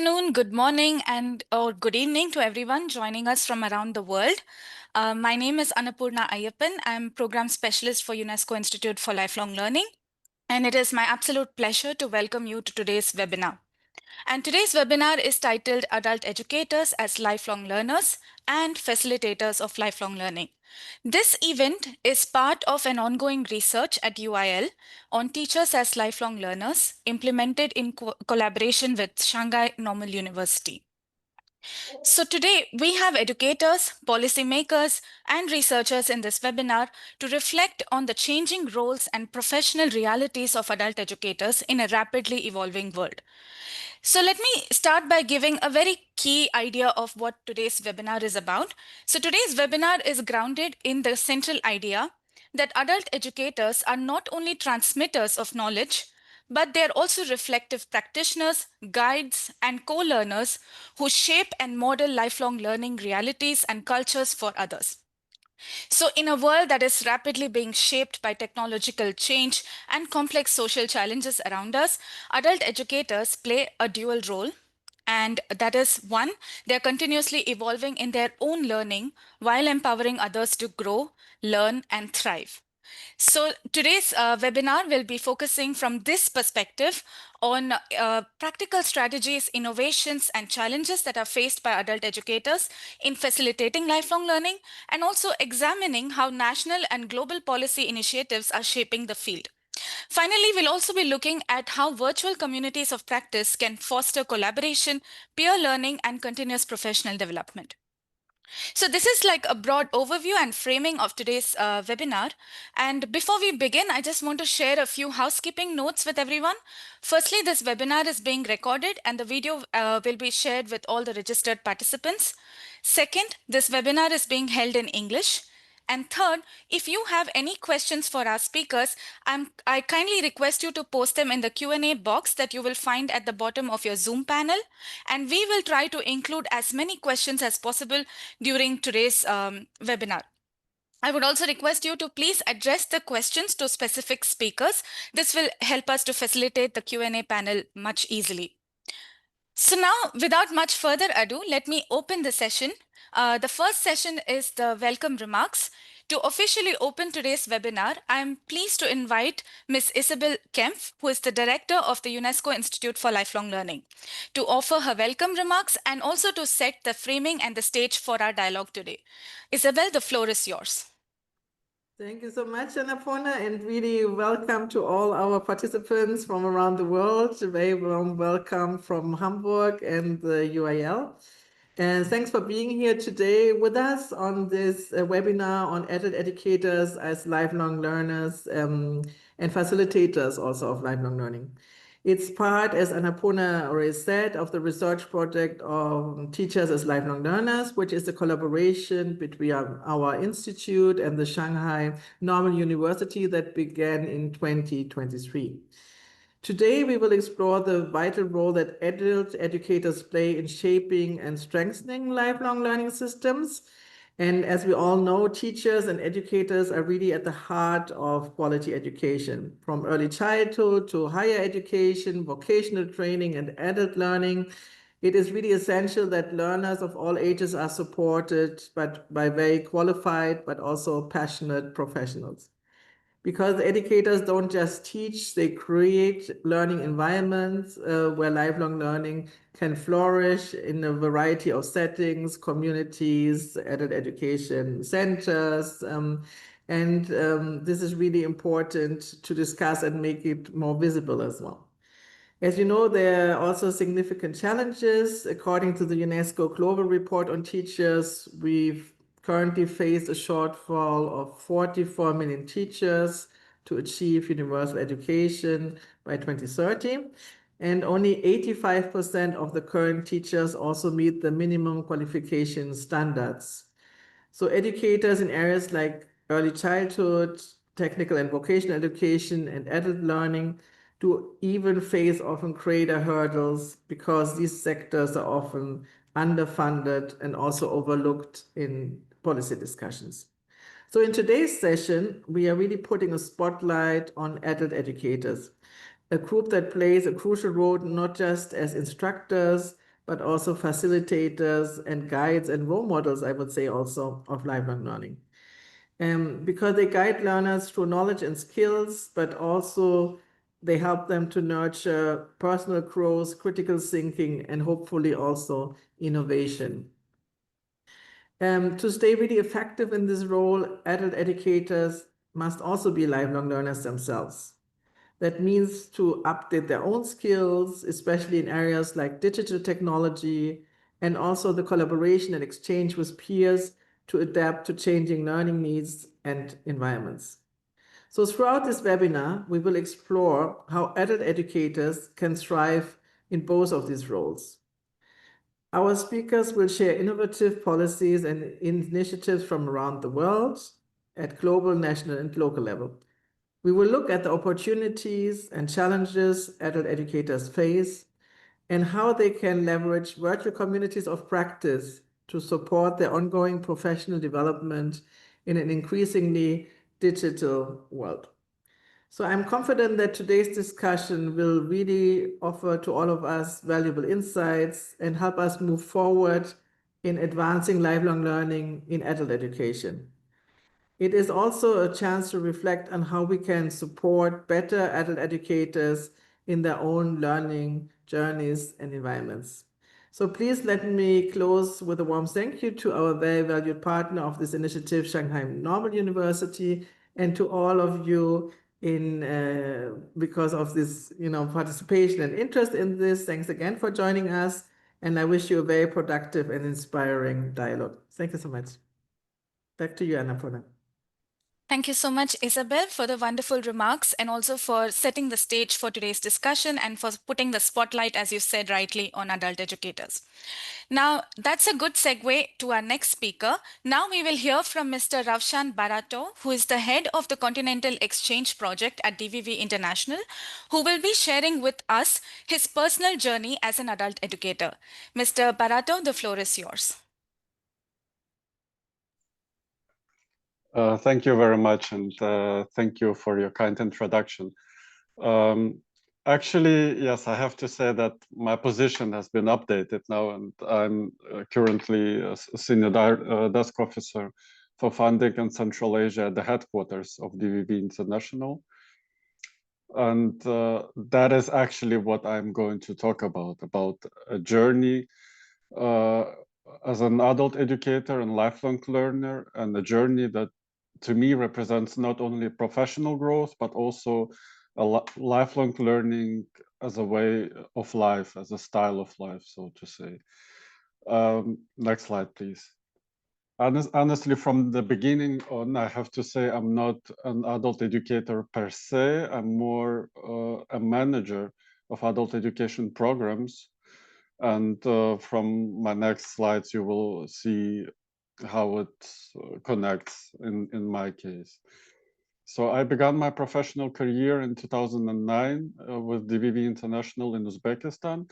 Afternoon, good morning, and or good evening to everyone joining us from around the world. My name is Annapurna Ayyappan. I'm Program Specialist for UNESCO Institute for Lifelong Learning, and it is my absolute pleasure to welcome you to today's webinar. And today's webinar is titled Adult Educators as Lifelong Learners and Facilitators of Lifelong Learning. This event is part of an ongoing research at UIL on teachers as lifelong learners, implemented in collaboration with Shanghai Normal University. So today we have educators, policymakers, and researchers in this webinar to reflect on the changing roles and professional realities of adult educators in a rapidly evolving world. So let me start by giving a very key idea of what today's webinar is about. So today's webinar is grounded in the central idea that adult educators are not only transmitters of knowledge, but they're also reflective practitioners, guides, and co-learners who shape and model lifelong learning realities and cultures for others. So, in a world that is rapidly being shaped by technological change and complex social challenges around us, adult educators play a dual role. And that is one, they're continuously evolving in their own learning while empowering others to grow, learn, and thrive. So today's webinar will be focusing from this perspective on practical strategies, innovations, and challenges that are faced by adult educators in facilitating lifelong learning, and also examining how national and global policy initiatives are shaping the field. Finally, we'll also be looking at how virtual communities of practice can foster collaboration, peer learning, and continuous professional development. So this is like a broad overview and framing of today's webinar. And before we begin, I just want to share a few housekeeping notes with everyone. Firstly, this webinar is being recorded and the video will be shared with all the registered participants. Second, this webinar is being held in English. And third, if you have any questions for our speakers, I kindly request you to post them in the Q&A box that you will find at the bottom of your Zoom panel. And we will try to include as many questions as possible during today's webinar. I would also request you to please address the questions to specific speakers. This will help us to facilitate the Q&A panel much easily. So now, without much further ado, let me open the session. The first session is the welcome remarks. To officially open today's webinar, I am pleased to invite Ms. Isabel Kempf, who is the Director of the UNESCO Institute for Lifelong Learning, to offer her welcome remarks and also to set the framing and the stage for our dialogue today. Isabel, the floor is yours. Thank you so much, Annapurna, and really welcome to all our participants from around the world. A very warm welcome from Hamburg and the UIL. And thanks for being here today with us on this webinar on adult educators as lifelong learners and facilitators also of lifelong learning. It's part, as Annapurna already said, of the research project of Teachers as Lifelong Learners, which is a collaboration between our institute and the Shanghai Normal University that began in 2023. Today, we will explore the vital role that adult educators play in shaping and strengthening lifelong learning systems. And as we all know, teachers and educators are really at the heart of quality education, from early childhood to higher education, vocational training, and adult learning. It is really essential that learners of all ages are supported by very qualified but also passionate professionals. Because educators don't just teach, they create learning environments where lifelong learning can flourish in a variety of settings, communities, adult education centers. This is really important to discuss and make it more visible as well. As you know, there are also significant challenges. According to the UNESCO Global Report on Teachers, we've currently face a shortfall of 44 million teachers to achieve universal education by 2030. And only 85% of the current teachers also meet the minimum qualification standards. So educators in areas like early childhood, technical and vocational education, and adult learning do even face often greater hurdles because these sectors are often underfunded and also overlooked in policy discussions. So in today's session, we are really putting a spotlight on adult educators, a group that plays a crucial role not just as instructors, but also facilitators and guides and role models, I would say also, of lifelong learning. Because they guide learners through knowledge and skills, but also they help them to nurture personal growth, critical thinking, and hopefully also innovation. To stay really effective in this role, adult educators must also be lifelong learners themselves. That means to update their own skills, especially in areas like digital technology, and also the collaboration and exchange with peers to adapt to changing learning needs and environments. So throughout this webinar, we will explore how adult educators can thrive in both of these roles. Our speakers will share innovative policies and initiatives from around the world at global, national, and local level. We will look at the opportunities and challenges adult educators face and how they can leverage virtual communities of practice to support their ongoing professional development in an increasingly digital world. So I'm confident that today's discussion will really offer to all of us valuable insights and help us move forward in advancing lifelong learning in adult education. It is also a chance to reflect on how we can support better adult educators in their own learning journeys and environments. So please let me close with a warm thank you to our very valued partner of this initiative, Shanghai Normal University, and to all of you because of this participation and interest in this. Thanks again for joining us, and I wish you a very productive and inspiring dialogue. Thank you so much. Back to you, Annapurna. Thank you so much, Isabel, for the wonderful remarks and also for setting the stage for today's discussion and for putting the spotlight, as you said rightly, on adult educators. Now, that's a good segue to our next speaker. Now we will hear from Mr. Ravshan Barato, who is the head of the Continental Exchange Project at DVV International, who will be sharing with us his personal journey as an adult educator. Mr. Barato, the floor is yours. Thank you very much, and thank you for your kind introduction. Actually, yes, I have to say that my position has been updated now, and I'm currently a senior desk officer for funding in Central Asia at the headquarters of DVB International. And that is actually what I'm going to talk about a journey as an adult educator and lifelong learner, and a journey that to me represents not only professional growth, but also a lifelong learning as a way of life, as a style of life, so to say. Next slide, please. Honestly, from the beginning on, I have to say I'm not an adult educator per se. I'm more a manager of adult education programs. And from my next slides, you will see how it connects in my case. So I began my professional career in 2009 with DVV International in Uzbekistan,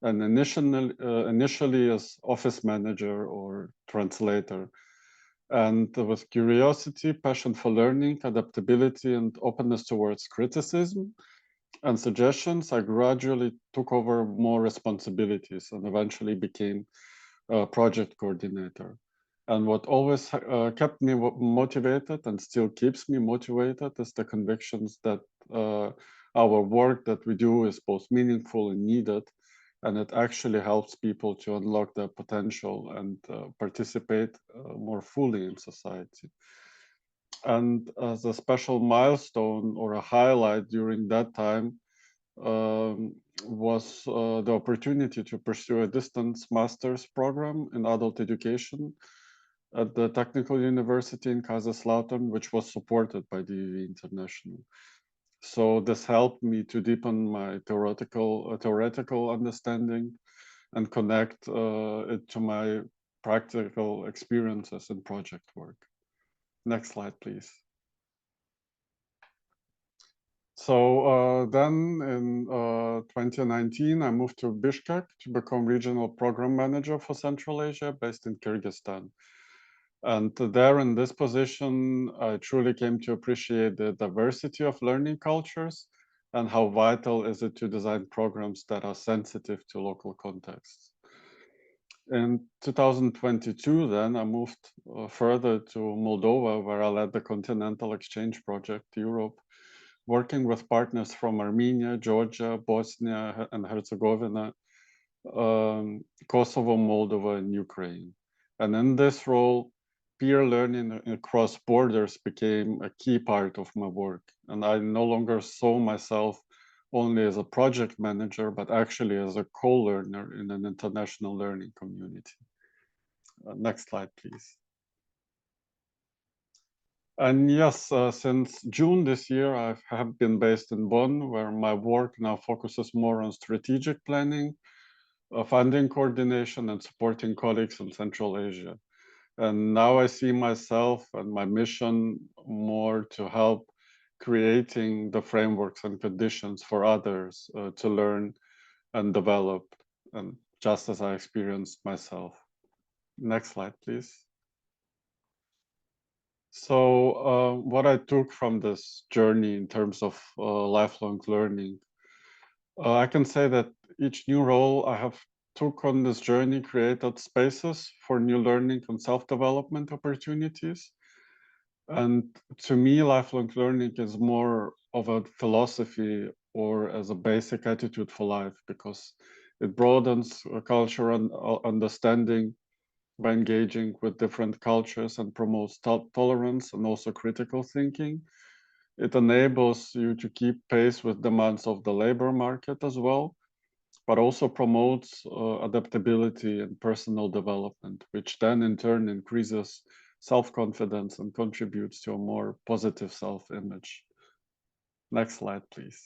and initially as office manager or translator. And with curiosity, passion for learning, adaptability, and openness towards criticism and suggestions, I gradually took over more responsibilities and eventually became a project coordinator. And what always kept me motivated and still keeps me motivated is the convictions that our work that we do is both meaningful and needed, and it actually helps people to unlock their potential and participate more fully in society. And as a special milestone or a highlight during that time was the opportunity to pursue a distance master's program in adult education at the Technical University in Kaiserslautern, which was supported by DVV International. So this helped me to deepen my theoretical understanding and connect it to my practical experiences in project work. Next slide, please. So then in 2019, I moved to Bishkek to become regional program manager for Central Asia based in Kyrgyzstan. And there in this position, I truly came to appreciate the diversity of learning cultures and how vital is it to design programs that are sensitive to local contexts. In 2022, then I moved further to Moldova, where I led the Continental Exchange Project Europe, working with partners from Armenia, Georgia, Bosnia and Herzegovina, Kosovo, Moldova, and Ukraine. And in this role, peer learning across borders became a key part of my work. And I no longer saw myself only as a project manager, but actually as a co-learner in an international learning community. Next slide, please. And yes, since June this year, I have been based in Bonn, where my work now focuses more on strategic planning, funding coordination, and supporting colleagues in Central Asia. And now I see myself and my mission more to help creating the frameworks and conditions for others to learn and develop, and just as I experienced myself. Next slide, please. So what I took from this journey in terms of lifelong learning, I can say that each new role I have took on this journey created spaces for new learning and self-development opportunities. And to me, lifelong learning is more of a philosophy or as a basic attitude for life, because it broadens culture and understanding by engaging with different cultures and promotes tolerance and also critical thinking. It enables you to keep pace with demands of the labor market as well, but also promotes adaptability and personal development, which then in turn increases self-confidence and contributes to a more positive self-image. Next slide, please.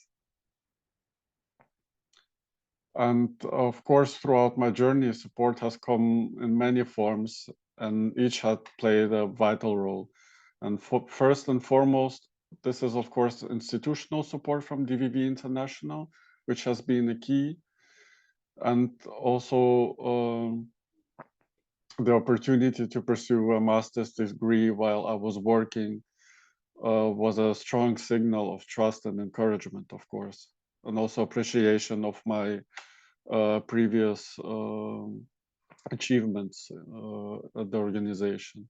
And of course, throughout my journey, support has come in many forms, and each had played a vital role. And first and foremost, this is of course institutional support from DVV International, which has been a key, and also the opportunity to pursue a master's degree while I was working was a strong signal of trust and encouragement, of course, and also appreciation of my previous achievements at the organization.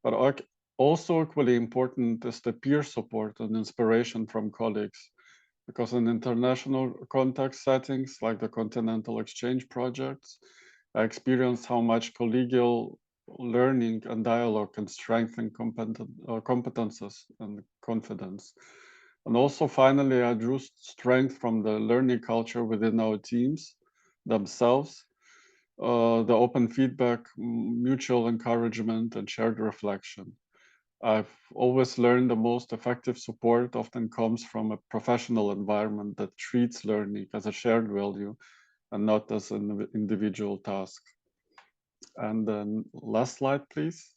But also equally important is the peer support and inspiration from colleagues, because in international context settings like the Continental Exchange projects, I experienced how much collegial learning and dialogue can strengthen competences and confidence. And also finally, I drew strength from the learning culture within our teams themselves, the open feedback, mutual encouragement, and shared reflection. I've always learned the most effective support often comes from a professional environment that treats learning as a shared value and not as an individual task. And then last slide, please.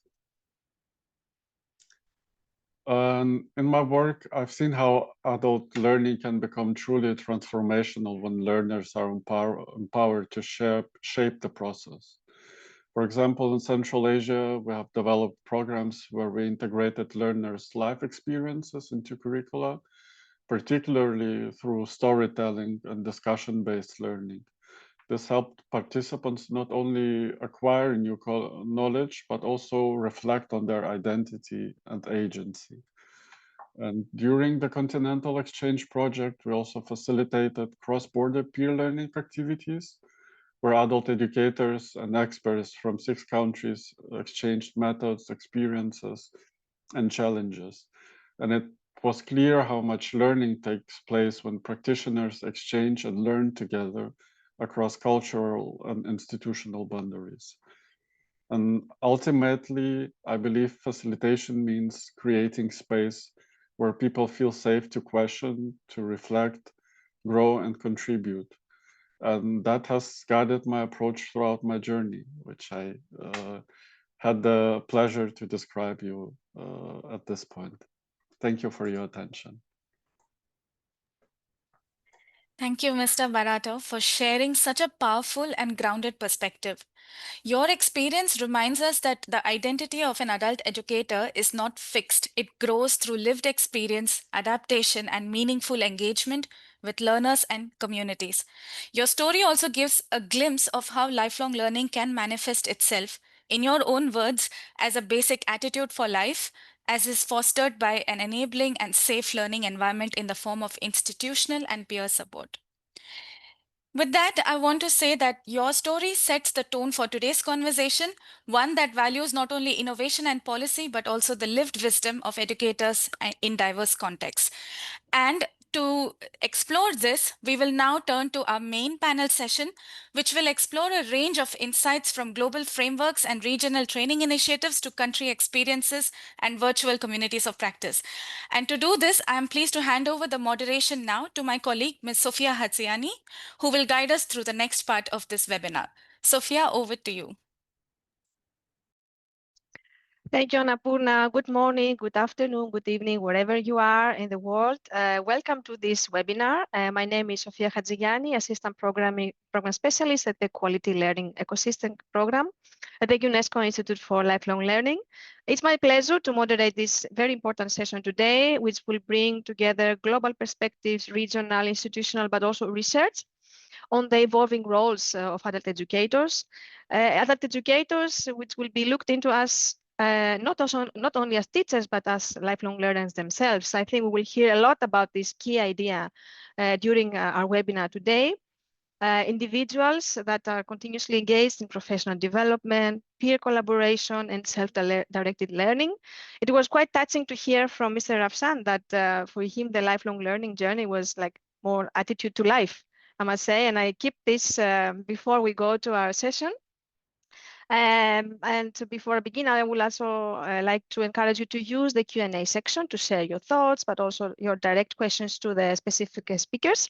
In my work, I've seen how adult learning can become truly transformational when learners are empowered to shape the process. For example, in Central Asia, we have developed programs where we integrated learners' life experiences into curricula, particularly through storytelling and discussion-based learning. This helped participants not only acquire new knowledge, but also reflect on their identity and agency. And during the Continental Exchange project, we also facilitated cross-border peer learning activities, where adult educators and experts from 6 countries exchanged methods, experiences, and challenges. And it was clear how much learning takes place when practitioners exchange and learn together across cultural and institutional boundaries. And ultimately, I believe facilitation means creating space where people feel safe to question, to reflect, grow, and contribute. And that has guided my approach throughout my journey, which I had the pleasure to describe you at this point. Thank you for your attention. Thank you, Mr. Barato, for sharing such a powerful and grounded perspective. Your experience reminds us that the identity of an adult educator is not fixed. It grows through lived experience, adaptation, and meaningful engagement with learners and communities. Your story also gives a glimpse of how lifelong learning can manifest itself, in your own words, as a basic attitude for life, as is fostered by an enabling and safe learning environment in the form of institutional and peer support. With that, I want to say that your story sets the tone for today's conversation, one that values not only innovation and policy, but also the lived wisdom of educators in diverse contexts. And to explore this, we will now turn to our main panel session, which will explore a range of insights from global frameworks and regional training initiatives to country experiences and virtual communities of practice. And to do this, I am pleased to hand over the moderation now to my colleague, Ms. Sofia Hadziani, who will guide us through the next part of this webinar. Sofia, over to you. Thank you, Annapurna. Good morning, good afternoon, good evening, wherever you are in the world. Welcome to this webinar. My name is Sofia Hadziani, Assistant Program Specialist at the Quality Learning Ecosystem Program at the UNESCO Institute for Lifelong Learning. It's my pleasure to moderate this very important session today, which will bring together global perspectives, regional, institutional, but also research on the evolving roles of adult educators. Adult educators, which will be looked into as not only as teachers, but as lifelong learners themselves. I think we will hear a lot about this key idea during our webinar today. Individuals that are continuously engaged in professional development, peer collaboration, and self-directed learning. It was quite touching to hear from Mr. Rafsan that for him, the lifelong learning journey was like more attitude to life, I must say. And I keep this before we go to our session. And before I begin, I would also like to encourage you to use the Q&A section to share your thoughts, but also your direct questions to the specific speakers.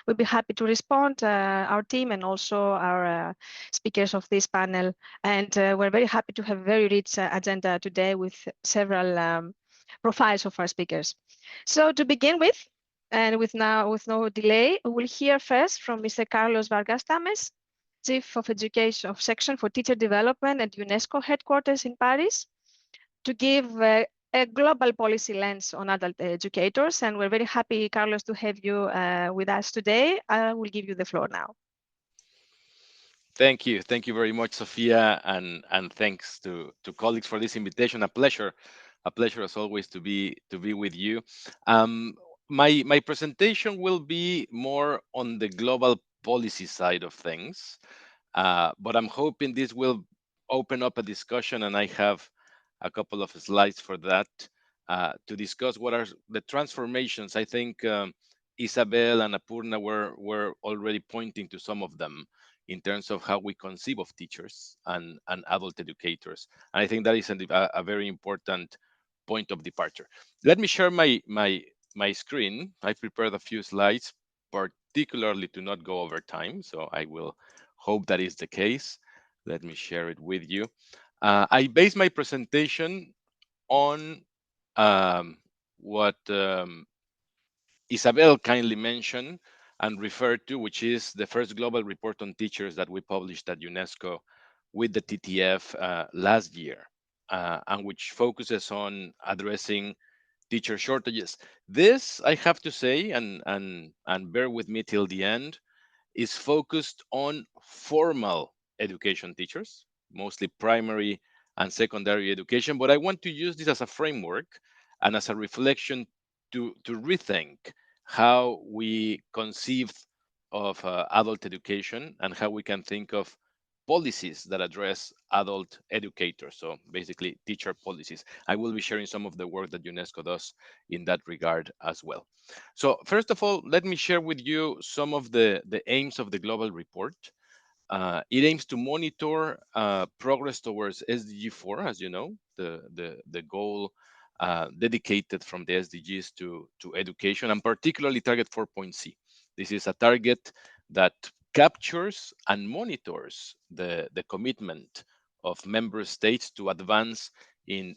We'll be happy to respond, our team and also our speakers of this panel. And we're very happy to have a very rich agenda today with several profiles of our speakers. So to begin with, and with no delay, we will hear first from Mr. Carlos Vargas Tames, Chief of Education of Section for Teacher Development at UNESCO headquarters in Paris, to give a global policy lens on adult educators. And we're very happy, Carlos, to have you with us today. I will give you the floor now. Thank you. Thank you very much, Sophia, and thanks to colleagues for this invitation. A pleasure as always to be with you. My presentation will be more on the global policy side of things, but I'm hoping this will open up a discussion, and I have a couple of slides for that to discuss what are the transformations. I think Isabel and Annapurna were already pointing to some of them in terms of how we conceive of teachers and adult educators. And I think that is a very important point of departure. Let me share my screen. I prepared a few slides, particularly to not go over time. So I will hope that is the case. Let me share it with you. I base my presentation on what Isabel kindly mentioned and referred to, which is the first global report on teachers that we published at UNESCO with the TTF last year, and which focuses on addressing teacher shortages. This, I have to say, and bear with me till the end, is focused on formal education teachers, mostly primary and secondary education. But I want to use this as a framework and as a reflection to rethink how we conceive of adult education and how we can think of policies that address adult educators. So basically teacher policies. I will be sharing some of the work that UNESCO does in that regard as well. So first of all, let me share with you some of the aims of the global report. It aims to monitor progress towards SDG 4, as you know, the goal dedicated from the SDGs to education, and particularly target 4.C. This is a target that captures and monitors the commitment of member states to advance in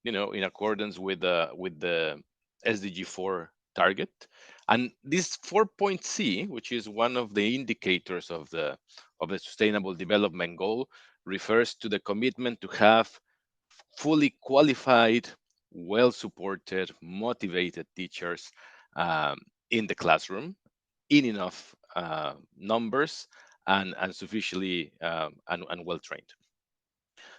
in accordance with the SDG 4 target. And this 4.C, which is one of the indicators of the Sustainable Development Goal, refers to the commitment to have fully qualified, well-supported, motivated teachers in the classroom. in enough numbers and sufficiently and well trained.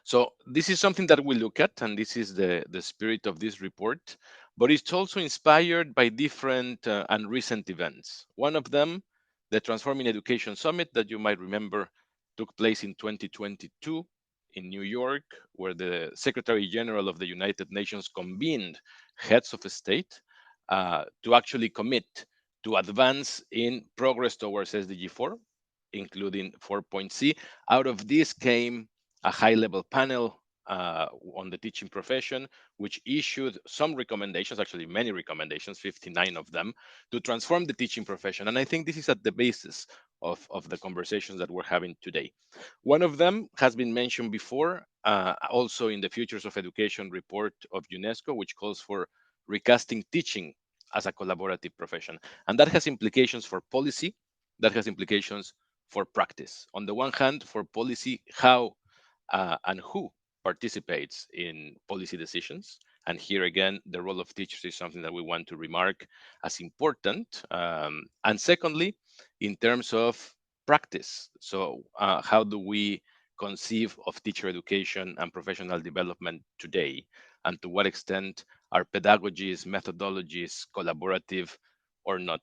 So this is something that we look at, and this is the spirit of this report, but it's also inspired by different and recent events. One of them, the Transforming Education Summit that you might remember took place in 2022 in New York, where the Secretary General of the United Nations convened heads of state to actually commit to advance in progress towards SDG 4, including 4.C. Out of this came a high-level panel on the teaching profession, which issued some recommendations, actually many recommendations, 59 of them, to transform the teaching profession. And I think this is at the basis of the conversations that we're having today. One of them has been mentioned before, also in the Futures of Education report of UNESCO, which calls for recasting teaching as a collaborative profession. And that has implications for policy, that has implications for practice. On the one hand, for policy, how and who participates in policy decisions. And here again, the role of teachers is something that we want to remark as important. And secondly, in terms of practice. So how do we conceive of teacher education and professional development today? And to what extent are pedagogies, methodologies collaborative or not?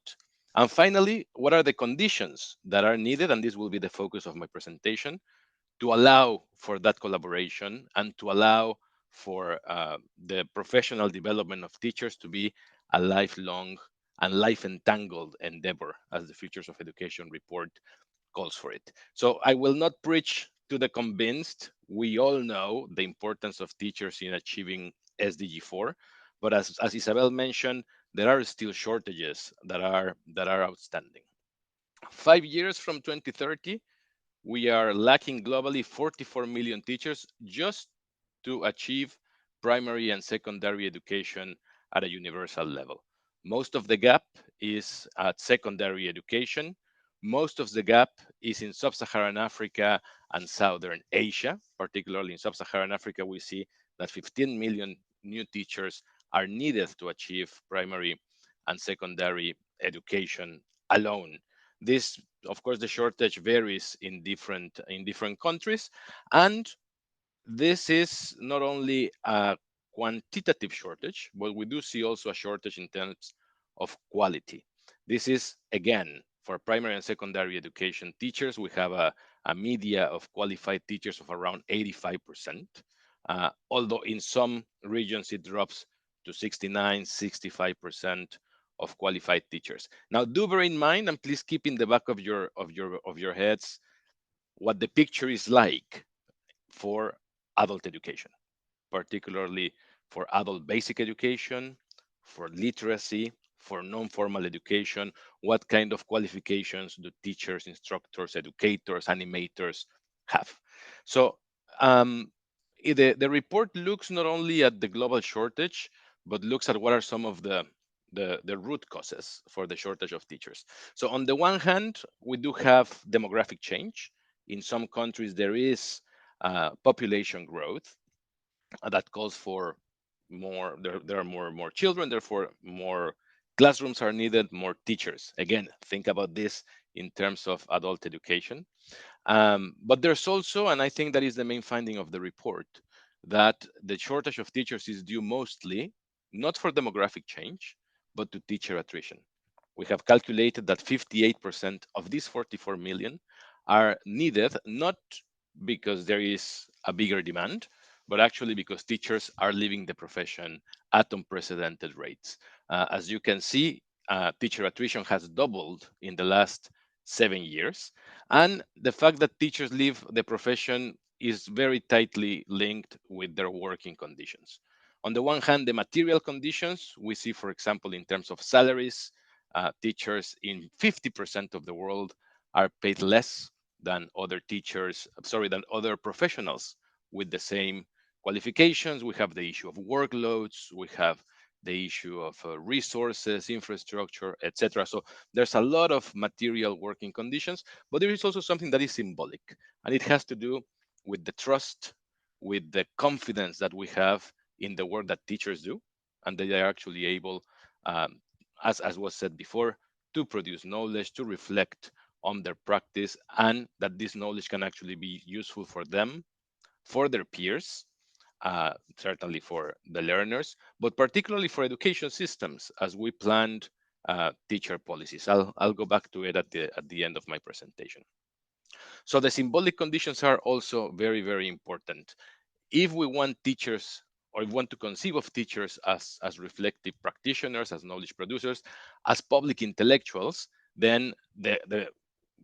And finally, what are the conditions that are needed? And this will be the focus of my presentation to allow for that collaboration and to allow for the professional development of teachers to be a lifelong and life entangled endeavor, as the Futures of Education report calls for it. So I will not preach to the convinced. We all know the importance of teachers in achieving SDG 4, but as Isabel mentioned, there are still shortages that are outstanding. 5 years from 2030, we are lacking globally 44 million teachers just to achieve primary and secondary education at a universal level. Most of the gap is at secondary education. Most of the gap is in sub-Saharan Africa and Southern Asia. Particularly in sub-Saharan Africa, we see that 15 million new teachers are needed to achieve primary and secondary education alone. This, of course, the shortage varies in different countries, and this is not only a quantitative shortage, but we do see also a shortage in terms of quality. This is, again, for primary and secondary education teachers, we have a media of qualified teachers of around 85%, although in some regions it drops to 69, 65% of qualified teachers. Now, do bear in mind, and please keep in the back of your heads what the picture is like for adult education, particularly for adult basic education, for literacy, for non-formal education. What kind of qualifications do teachers, instructors, educators, animators have? So the report looks not only at the global shortage, but looks at what are some of the root causes for the shortage of teachers. So on the one hand, we do have demographic change. In some countries, there is population growth that calls for more. There are more children, therefore more classrooms are needed, more teachers. Again, think about this in terms of adult education. But there's also, and I think that is the main finding of the report, that the shortage of teachers is due mostly not for demographic change, but to teacher attrition. We have calculated that 58% of these 44 million are needed not because there is a bigger demand, but actually because teachers are leaving the profession at unprecedented rates. As you can see, teacher attrition has doubled in the last 7 years. And the fact that teachers leave the profession is very tightly linked with their working conditions. On the one hand, the material conditions we see, for example, in terms of salaries, teachers in 50% of the world are paid less than other teachers, sorry, than other professionals with the same qualifications. We have the issue of workloads, we have the issue of resources, infrastructure, etc. So there's a lot of material working conditions, but there is also something that is symbolic, and it has to do with the trust, with the confidence that we have in the work that teachers do, and they are actually able, as was said before, to produce knowledge, to reflect on their practice, and that this knowledge can actually be useful for them, for their peers, certainly for the learners, but particularly for education systems as we planned teacher policies. I'll go back to it at the end of my presentation. So the symbolic conditions are also very, very important. If we want teachers, or if we want to conceive of teachers as reflective practitioners, as knowledge producers, as public intellectuals, then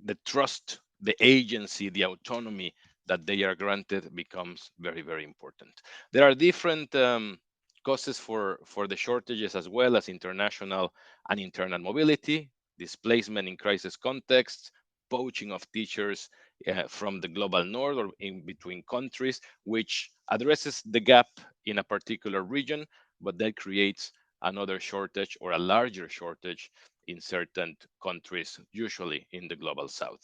the trust, the agency, the autonomy that they are granted becomes very, very important. There are different causes for the shortages, as well as international and internal mobility, displacement in crisis contexts, poaching of teachers from the global north or in between countries, which addresses the gap in a particular region, but that creates another shortage or a larger shortage in certain countries, usually in the global south.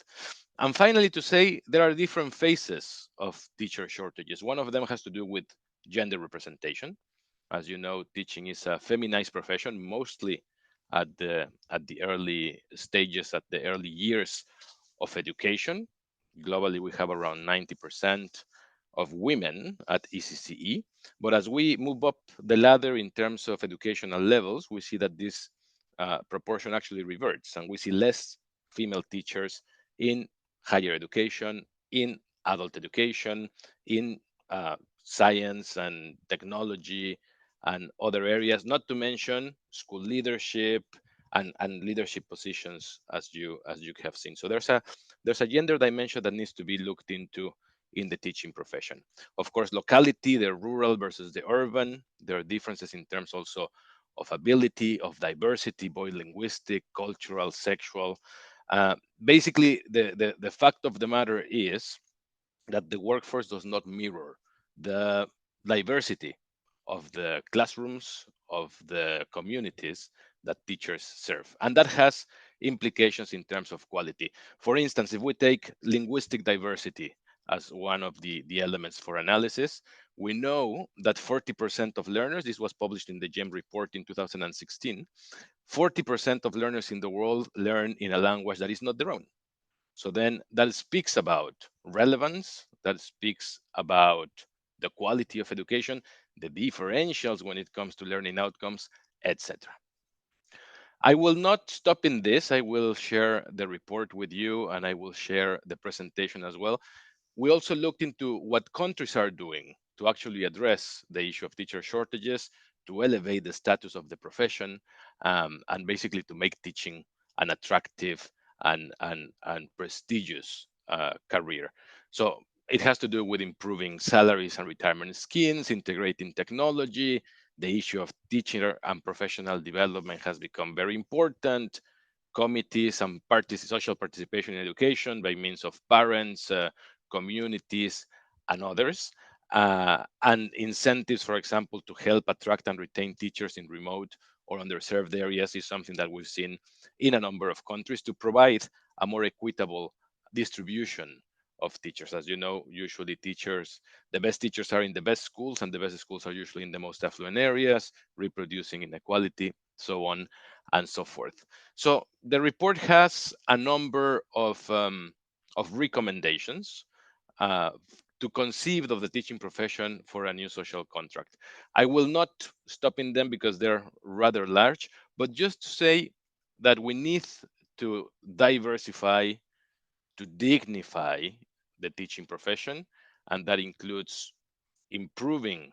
And finally, to say there are different phases of teacher shortages. One of them has to do with gender representation. As you know, teaching is a feminized profession, mostly at the early stages, at the early years of education. Globally, we have around 90% of women at ECCE. But as we move up the ladder in terms of educational levels, we see that this proportion actually reverts, and we see less female teachers in higher education, in adult education, in science and technology and other areas, not to mention school leadership and leadership positions, as you have seen. So there's a gender dimension that needs to be looked into in the teaching profession. Of course, locality, the rural versus the urban, there are differences in terms also of ability, of diversity, both linguistic, cultural, sexual. Basically, the fact of the matter is that the workforce does not mirror the diversity of the classrooms, of the communities that teachers serve. And that has implications in terms of quality. For instance, if we take linguistic diversity as one of the elements for analysis, we know that 40% of learners, this was published in the GEM report in 2016, 40% of learners in the world learn in a language that is not their own. So then that speaks about relevance, that speaks about the quality of education, the differentials when it comes to learning outcomes, etc. I will not stop in this. I will share the report with you and I will share the presentation as well. We also looked into what countries are doing to actually address the issue of teacher shortages, to elevate the status of the profession, and basically to make teaching an attractive and prestigious career. So it has to do with improving salaries and retirement schemes, integrating technology. The issue of teacher and professional development has become very important. Committees and social participation in education by means of parents, communities, and others. And incentives, for example, to help attract and retain teachers in remote or underserved areas is something that we've seen in a number of countries to provide a more equitable distribution of teachers. As you know, usually the best teachers are in the best schools, and the best schools are usually in the most affluent areas, reproducing inequality, so on and so forth. So the report has a number of recommendations uh, to conceive of the teaching profession for a new social contract. I will not stop in them because they're rather large, but just to say that we need to diversify, to dignify the teaching profession, and that includes improving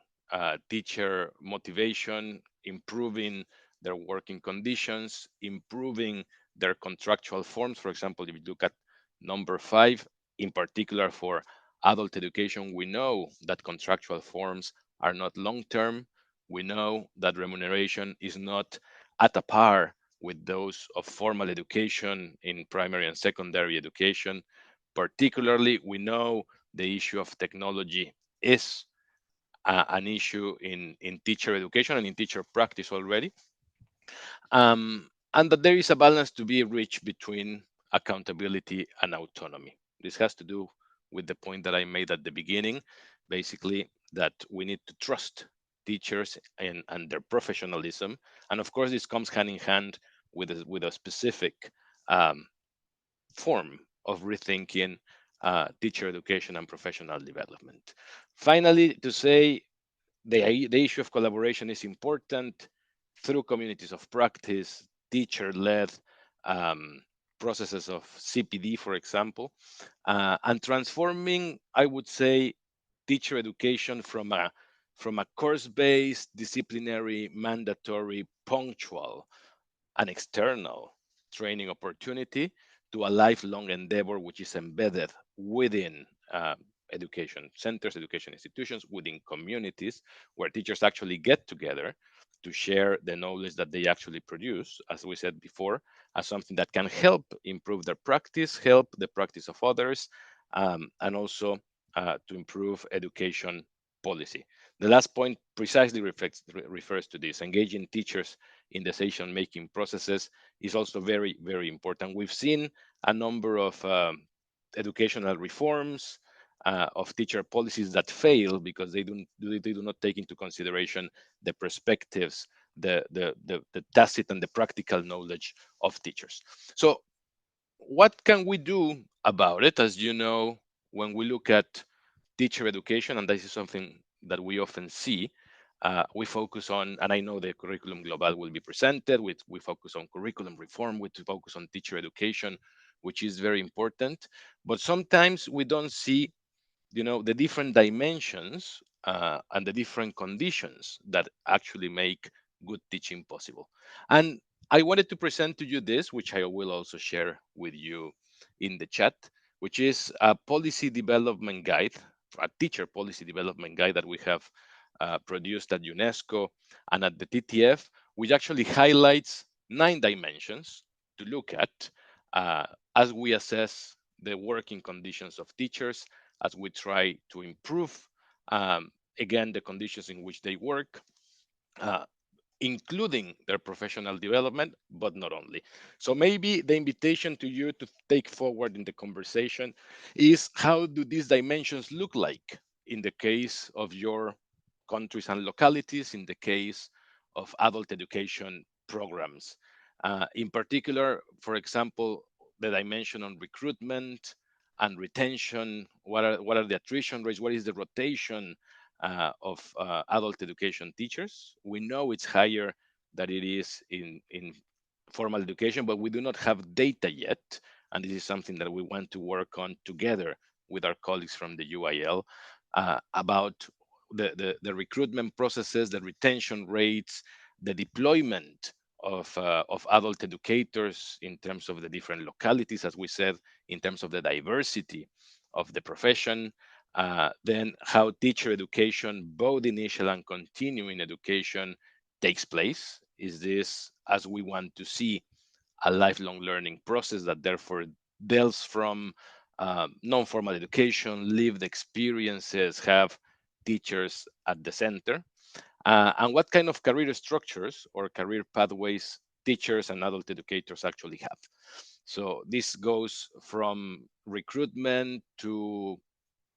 teacher motivation, improving their working conditions, improving their contractual forms. For example, if you look at number 5, in particular for adult education, we know that contractual forms are not long-term. We know that remuneration is not at a par with those of formal education in primary and secondary education. Particularly, we know the issue of technology is an issue in teacher education and in teacher practice already. And that there is a balance to be reached between accountability and autonomy. This has to do with the point that I made at the beginning, basically that we need to trust teachers and their professionalism. And of course, this comes hand in hand with a specific form of rethinking teacher education and professional development. Finally, to say the issue of collaboration is important through communities of practice, teacher-led um, processes of CPD, for example, and transforming, I would say, teacher education from a course-based, disciplinary, mandatory, punctual, an external training opportunity to a lifelong endeavor which is embedded within education centers, education institutions, within communities where teachers actually get together to share the knowledge that they actually produce, as we said before, as something that can help improve their practice, help the practice of others, and also to improve education policy. The last point precisely refers to this. Engaging teachers in decision-making processes is also very, very important. We've seen a number of educational reforms, of teacher policies that fail because they do not take into consideration the perspectives, the tacit and the practical knowledge of teachers. So what can we do about it? As you know, when we look at teacher education, and this is something that we often see, we focus on, and I know the curriculum global will be presented, we focus on curriculum reform, we focus on teacher education, which is very important. But sometimes we don't see, the different dimensions and the different conditions that actually make good teaching possible. And I wanted to present to you this, which I will also share with you in the chat, which is a policy development guide, a teacher policy development guide that we have produced at UNESCO and at the TTF, which actually highlights 9 dimensions to look at uh, as we assess the working conditions of teachers, as we try to improve, again, the conditions in which they work, uh, including their professional development, but not only. So maybe the invitation to you to take forward in the conversation is, how do these dimensions look like in the case of your countries and localities, in the case of adult education programs? In particular, for example, the dimension on recruitment and retention. What are the attrition rates? What is the rotation of adult education teachers? We know it's higher than it is in formal education, but we do not have data yet. And this is something that we want to work on together with our colleagues from the UIL, about the recruitment processes, the retention rates, the deployment of adult educators in terms of the different localities, as we said, in terms of the diversity of the profession, then how teacher education, both initial and continuing education, takes place. Is this, as we want to see, a lifelong learning process that therefore delves from non-formal education, lived experiences, have teachers at the center? And what kind of career structures or career pathways teachers and adult educators actually have? So this goes from recruitment to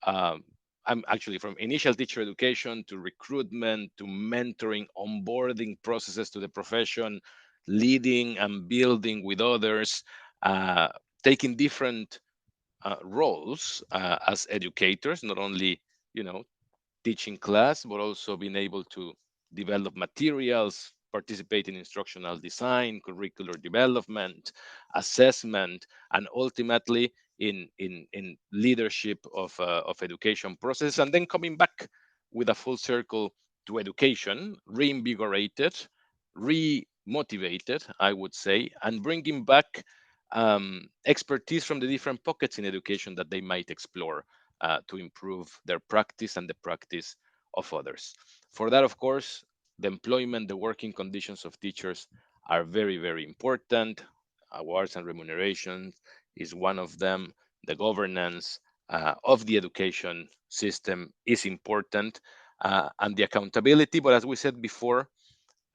I'm actually from initial teacher education to recruitment to mentoring, onboarding processes to the profession, leading and building with others, uh, taking different roles as educators, not only, teaching class, but also being able to develop materials, participate in instructional design, curricular development, assessment, and ultimately in leadership of education process, and then coming back with a full circle to education, reinvigorated, re-motivated, I would say, and bringing back expertise from the different pockets in education that they might explore to improve their practice and the practice of others. For that, of course, the employment, the working conditions of teachers are very, very important. Awards and remunerations is one of them. The governance of the education system is important, and the accountability. But as we said before,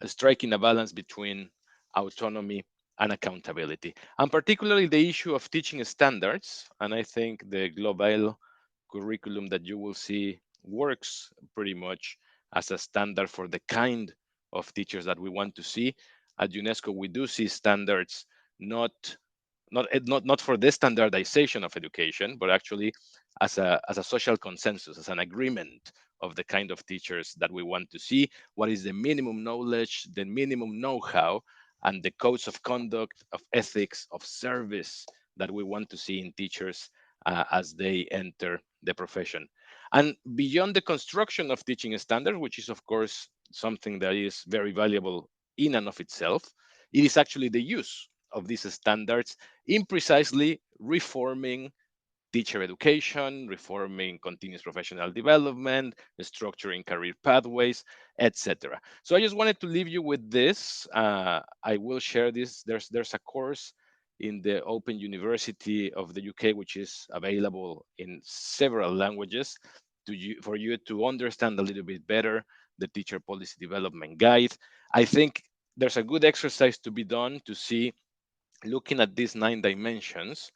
striking a balance between autonomy and accountability, and particularly the issue of teaching standards. And I think the global curriculum that you will see works pretty much as a standard for the kind of teachers that we want to see. at UNESCO, we do see standards not for the standardization of education, but actually as a social consensus, as an agreement of the kind of teachers that we want to see, what is the minimum knowledge, the minimum know-how, and the codes of conduct, of ethics, of service that we want to see in teachers as they enter the profession. And beyond the construction of teaching standards, which is of course something that is very valuable in and of itself, it is actually the use of these standards in precisely reforming teacher education, reforming continuous professional development, structuring career pathways, etc. So I just wanted to leave you with this. I will share this. There's a course in the Open University of the UK, which is available in several languages for you to understand a little bit better the teacher policy development guide. I think there's a good exercise to be done to see, looking at these 9 dimensions,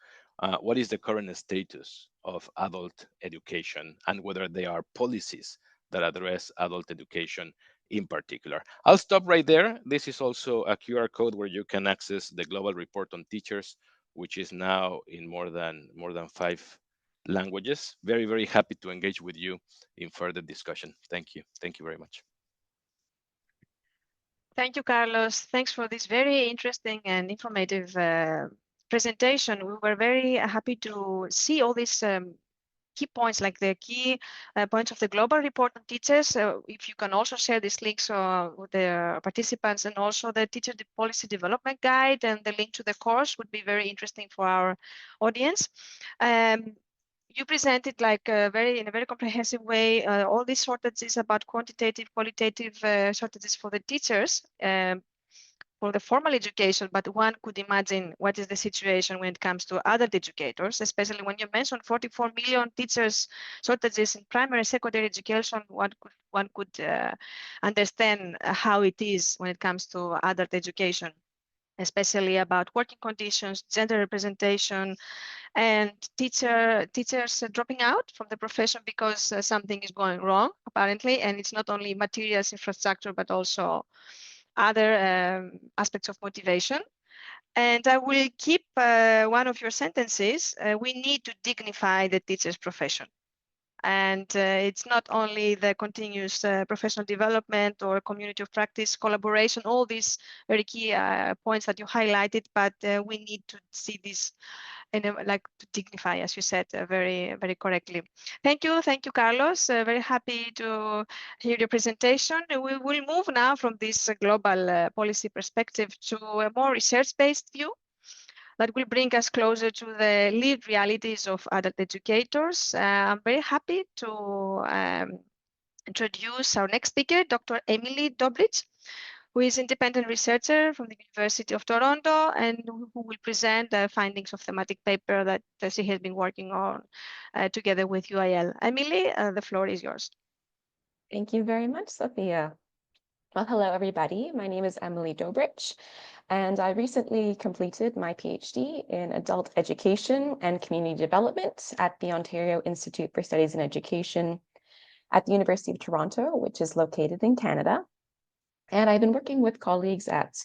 what is the current status of adult education and whether there are policies that address adult education in particular. I'll stop right there. This is also a QR code where you can access the global report on teachers, which is now in more than 5 languages. Very, very happy to engage with you in further discussion. Thank you. Thank you very much. Thank you, Carlos. Thanks for this very interesting and informative presentation. We were very happy to see all these key points, like the key points of the global report on teachers. If you can also share these links with the participants, and also the teacher policy development guide and the link to the course would be very interesting for our audience. You presented like in a very comprehensive way all these shortages about quantitative, qualitative shortages for the teachers for the formal education, but one could imagine what is the situation when it comes to adult educators, especially when you mentioned 44 million teachers shortages in primary and secondary education. One could understand how it is when it comes to adult education, especially about working conditions, gender representation, and teachers dropping out from the profession because something is going wrong, apparently. And it's not only materials, infrastructure, but also other aspects of motivation. And I will keep one of your sentences. We need to dignify the teacher's profession. And it's not only the continuous professional development or community of practice, collaboration, all these very key points that you highlighted, but we need to see this and like to dignify, as you said, very, very correctly. Thank you, Carlos. Very happy to hear your presentation. We will move now from this global policy perspective to a more research-based view that will bring us closer to the lived realities of adult educators. I'm very happy to introduce our next speaker, Dr. Emily Dobrich, who is independent researcher from the University of Toronto and who will present the findings of thematic paper that she has been working on together with UIL. Emily, the floor is yours. Thank you very much, Sophia. Well, hello, everybody. My name is Emily Dobrich, and I recently completed my PhD in adult education and community development at the Ontario Institute for Studies in Education at the University of Toronto, which is located in Canada. And I've been working with colleagues at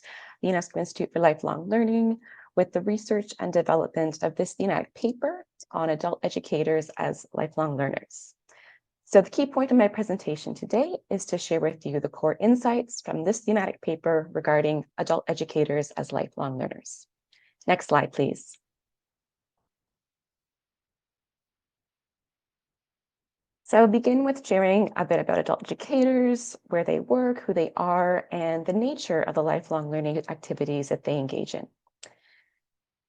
the UNESCO Institute for Lifelong Learning with the research and development of this thematic paper on adult educators as lifelong learners. So the key point of my presentation today is to share with you the core insights from this thematic paper regarding adult educators as lifelong learners. Next slide, please. So I'll begin with sharing a bit about adult educators, where they work, who they are, and the nature of the lifelong learning activities that they engage in.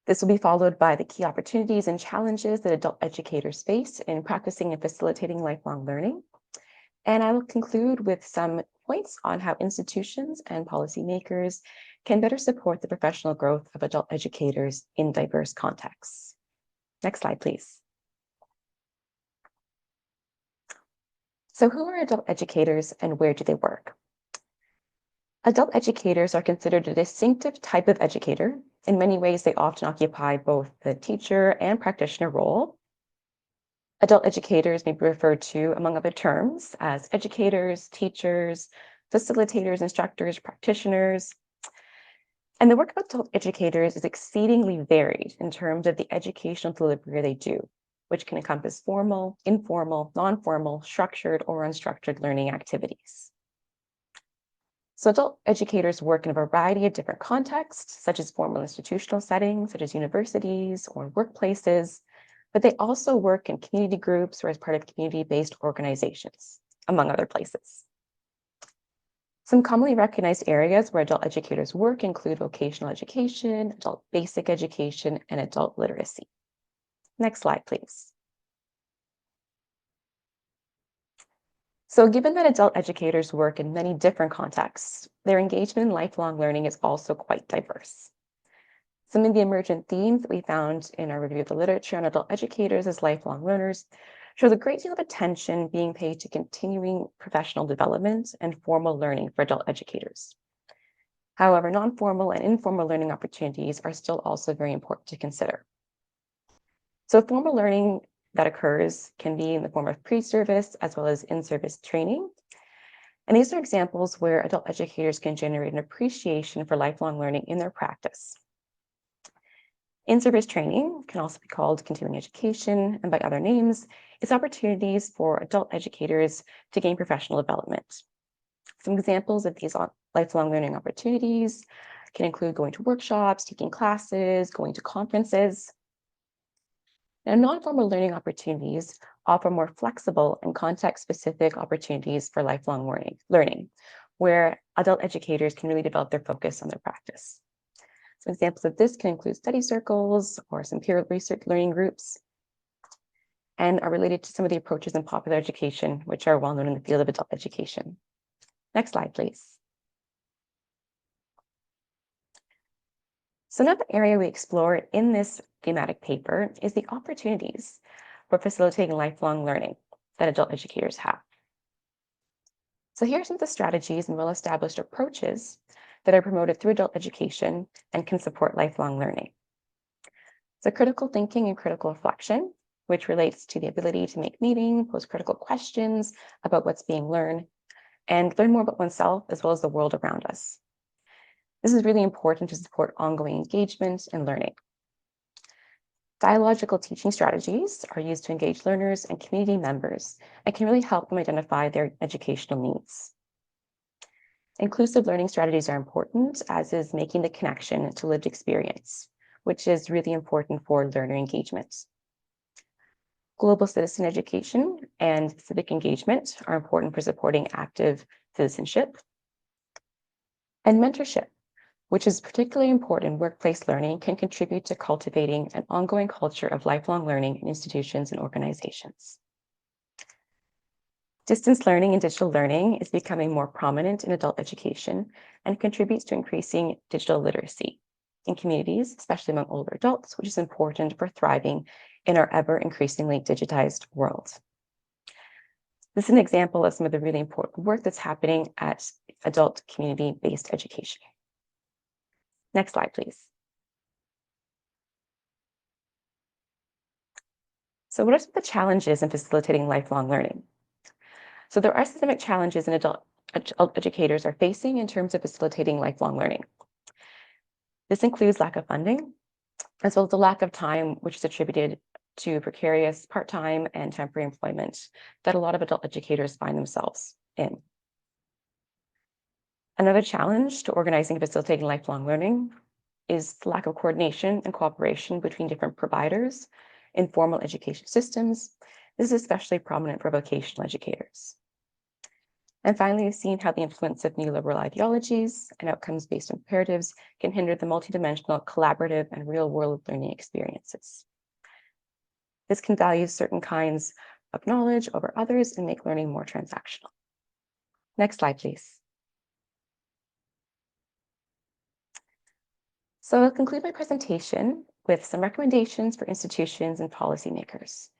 This will be followed by the key opportunities and challenges that adult educators face in practicing and facilitating lifelong learning. And I will conclude with some points on how institutions and policymakers can better support the professional growth of adult educators in diverse contexts. Next slide, please. So who are adult educators and where do they work? Adult educators are considered a distinctive type of educator. In many ways, they often occupy both the teacher and practitioner role. Adult educators may be referred to, among other terms, as educators, teachers, facilitators, instructors, practitioners. And the work of adult educators is exceedingly varied in terms of the educational delivery they do, which can encompass formal, informal, non-formal, structured, or unstructured learning activities. So adult educators work in a variety of different contexts, such as formal institutional settings, such as universities or workplaces, but they also work in community groups or as part of community-based organizations, among other places. Some commonly recognized areas where adult educators work include vocational education, adult basic education, and adult literacy. Next slide, please. So given that adult educators work in many different contexts, their engagement in lifelong learning is also quite diverse. Some of the emergent themes that we found in our review of the literature on adult educators as lifelong learners shows a great deal of attention being paid to continuing professional development and formal learning for adult educators. However, non-formal and informal learning opportunities are still also very important to consider. So formal learning that occurs can be in the form of pre-service as well as in-service training. And these are examples where adult educators can generate an appreciation for lifelong learning in their practice. In-service training can also be called continuing education, and by other names, is opportunities for adult educators to gain professional development. Some examples of these lifelong learning opportunities can include going to workshops, taking classes, going to conferences. Now, non-formal learning opportunities offer more flexible and context-specific opportunities for lifelong learning, where adult educators can really develop their focus on their practice. Some examples of this can include study circles or some peer research learning groups, and are related to some of the approaches in popular education, which are well known in the field of adult education. Next slide, please. So another area we explore in this thematic paper is the opportunities for facilitating lifelong learning that adult educators have. So here are some of the strategies and well-established approaches that are promoted through adult education and can support lifelong learning. So critical thinking and critical reflection, which relates to the ability to make meaning, pose critical questions about what's being learned, and learn more about oneself as well as the world around us. This is really important to support ongoing engagement and learning. Dialogical teaching strategies are used to engage learners and community members and can really help them identify their educational needs. Inclusive learning strategies are important, as is making the connection to lived experience, which is really important for learner engagement. Global citizen education and civic engagement are important for supporting active citizenship. And mentorship, which is particularly important in workplace learning, can contribute to cultivating an ongoing culture of lifelong learning in institutions and organizations. Distance learning and digital learning is becoming more prominent in adult education and contributes to increasing digital literacy in communities, especially among older adults, which is important for thriving in our ever increasingly digitized world. This is an example of some of the really important work that's happening at adult community-based education. Next slide, please. So what are some of the challenges in facilitating lifelong learning? So there are systemic challenges adult educators are facing in terms of facilitating lifelong learning. This includes lack of funding, as well as the lack of time, which is attributed to precarious part-time and temporary employment that a lot of adult educators find themselves in. Another challenge to organizing and facilitating lifelong learning is the lack of coordination and cooperation between different providers in formal education systems. This is especially prominent for vocational educators. And finally, we've seen how the influence of neoliberal ideologies and outcomes-based imperatives can hinder the multidimensional, collaborative, and real-world learning experiences. This can value certain kinds of knowledge over others and make learning more transactional. Next slide, please. So I'll conclude my presentation with some recommendations for institutions and policymakers.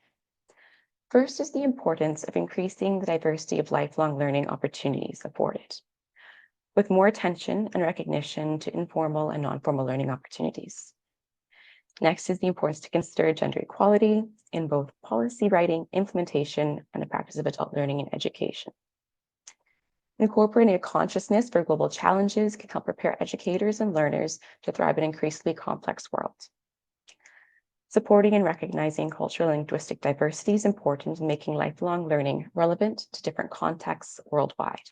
First is the importance of increasing the diversity of lifelong learning opportunities afforded, with more attention and recognition to informal and non-formal learning opportunities. Next is the importance to consider gender equality in both policy writing, implementation, and the practice of adult learning and education. Incorporating a consciousness for global challenges can help prepare educators and learners to thrive in an increasingly complex world. Supporting and recognizing cultural and linguistic diversity is important in making lifelong learning relevant to different contexts worldwide.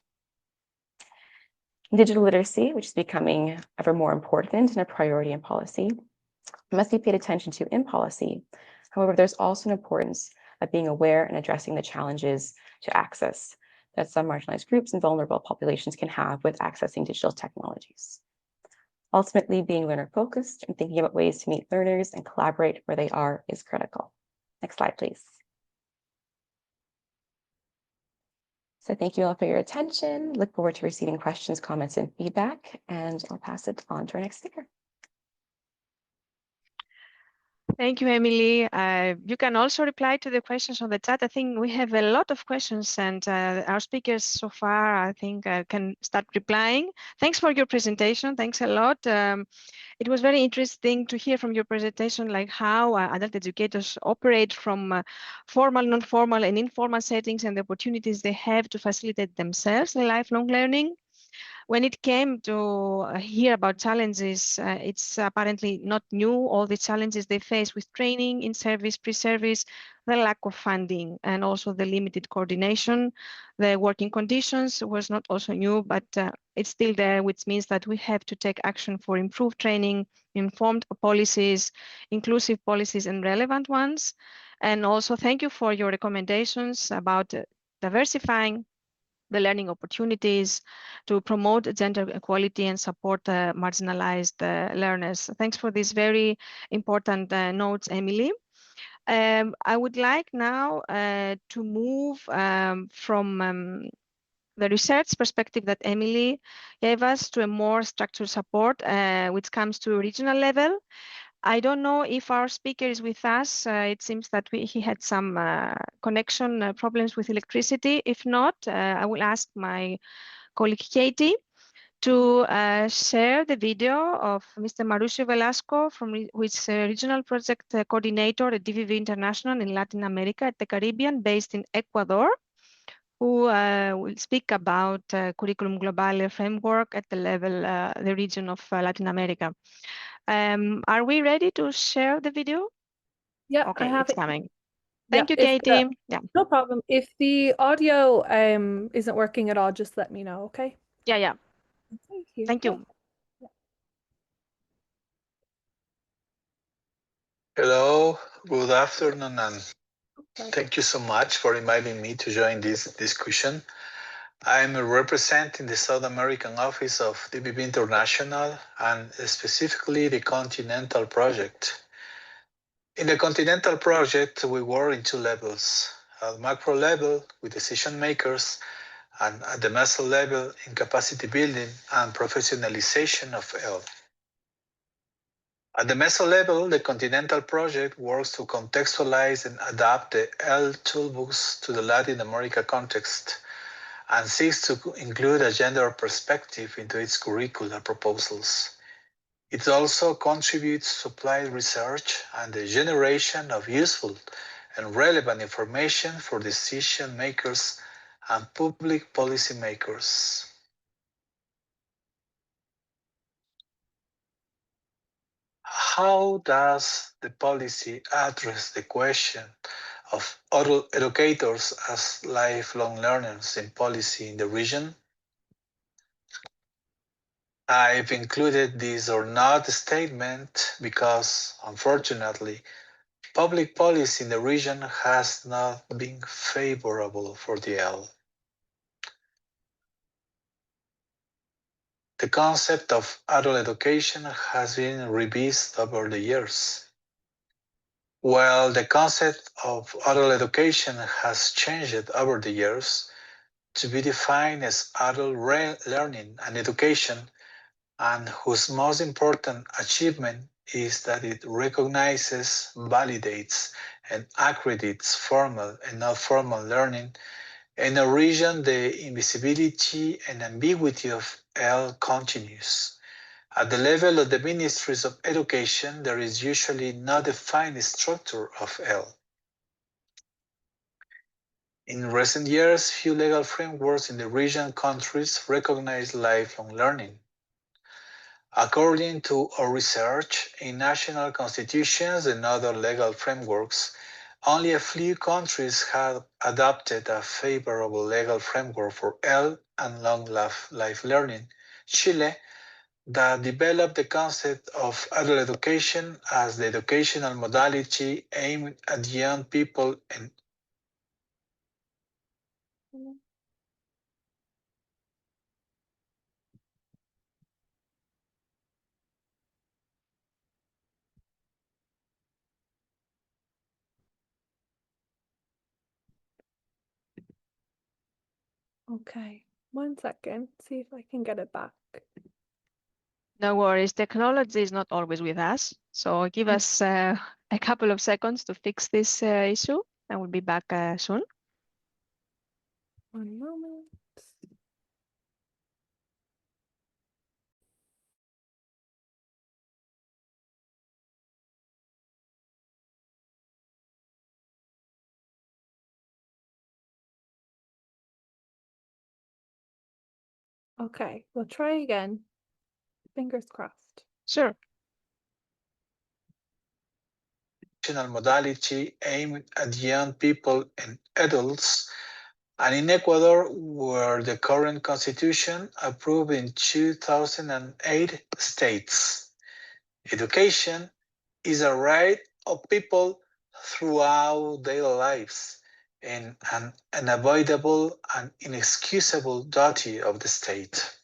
Digital literacy, which is becoming ever more important and a priority in policy, must be paid attention to in policy. However, there's also an importance of being aware and addressing the challenges to access that some marginalized groups and vulnerable populations can have with accessing digital technologies. Ultimately, being learner-focused and thinking about ways to meet learners and collaborate where they are is critical. Next slide, please. So thank you all for your attention. Look forward to receiving questions, comments, and feedback, and I'll pass it on to our next speaker. Thank you, Emily. You can also reply to the questions on the chat. I think we have a lot of questions, and our speakers so far, I think, can start replying. Thanks for your presentation. Thanks a lot. It was very interesting to hear from your presentation, like how adult educators operate from formal, non-formal, and informal settings and the opportunities they have to facilitate themselves in lifelong learning. When it came to hear about challenges, it's apparently not new, all the challenges they face with training, in-service, pre-service, the lack of funding, and also the limited coordination. The working conditions was not also new, but it's still there, which means that we have to take action for improved training, informed policies, inclusive policies, and relevant ones. And also thank you for your recommendations about diversifying the learning opportunities to promote gender equality and support marginalized learners. Thanks for these very important notes, Emily. I would like now to move from the research perspective that Emily gave us to a more structured support, which comes to regional level. I don't know if our speaker is with us. It seems that he had some connection problems with electricity. If not, I will ask my colleague Katie to share the video of Mr. Mauricio Velasco, who is a regional project coordinator at DVV International in Latin America at the Caribbean, based in Ecuador, who will speak about Curriculum Globale framework at the level, the region of Latin America. Are we ready to share the video? Yeah, okay, I have it's it. coming. Yeah, Thank you, Katie. Yeah, no problem. If the audio isn't working at all, just let me know, okay? yeah. Thank you. Hello, good afternoon, and thank you so much for inviting me to join this discussion. I'm representing the South American office of DVV International and specifically the Continental Project. In the Continental Project, we work in two levels. At macro level with decision makers, and at the meso level in capacity building and professionalization of health. At the meso level, the Continental Project works to contextualize and adapt the L toolbox to the Latin America context and seeks to include a gender perspective into its curricular proposals. It also contributes to applied research and the generation of useful and relevant information for decision makers and public policy makers. How does the policy address the question of adult educators as lifelong learners in policy in the region? I've included this or not statement because, unfortunately, public policy in the region has not been favorable for the L. The concept of adult education has been revised over the years. While the concept of adult education has changed over the years to be defined as adult learning and education, and whose most important achievement is that it recognizes, validates, and accredits formal and not formal learning, in a region the invisibility and ambiguity of L continues. At the level of the ministries of education, there is usually no defined structure of L. In recent years, few legal frameworks in the region countries recognize lifelong learning. According to our research, in national constitutions and other legal frameworks, only a few countries have adopted a favorable legal framework for early and long life learning. Chile, that developed the concept of adult education as the educational modality aimed at young people and Okay, 1 second, see if I can get it back. No worries, technology is not always with us. So give us a couple of seconds to fix this issue and we'll be back soon. 1 moment. Okay, we'll try again. Fingers crossed. Sure. modality aimed at young people and adults, and in Ecuador, where the current constitution approved in 2008 states, education is a right of people throughout their lives and an unavoidable and inexcusable duty of the state.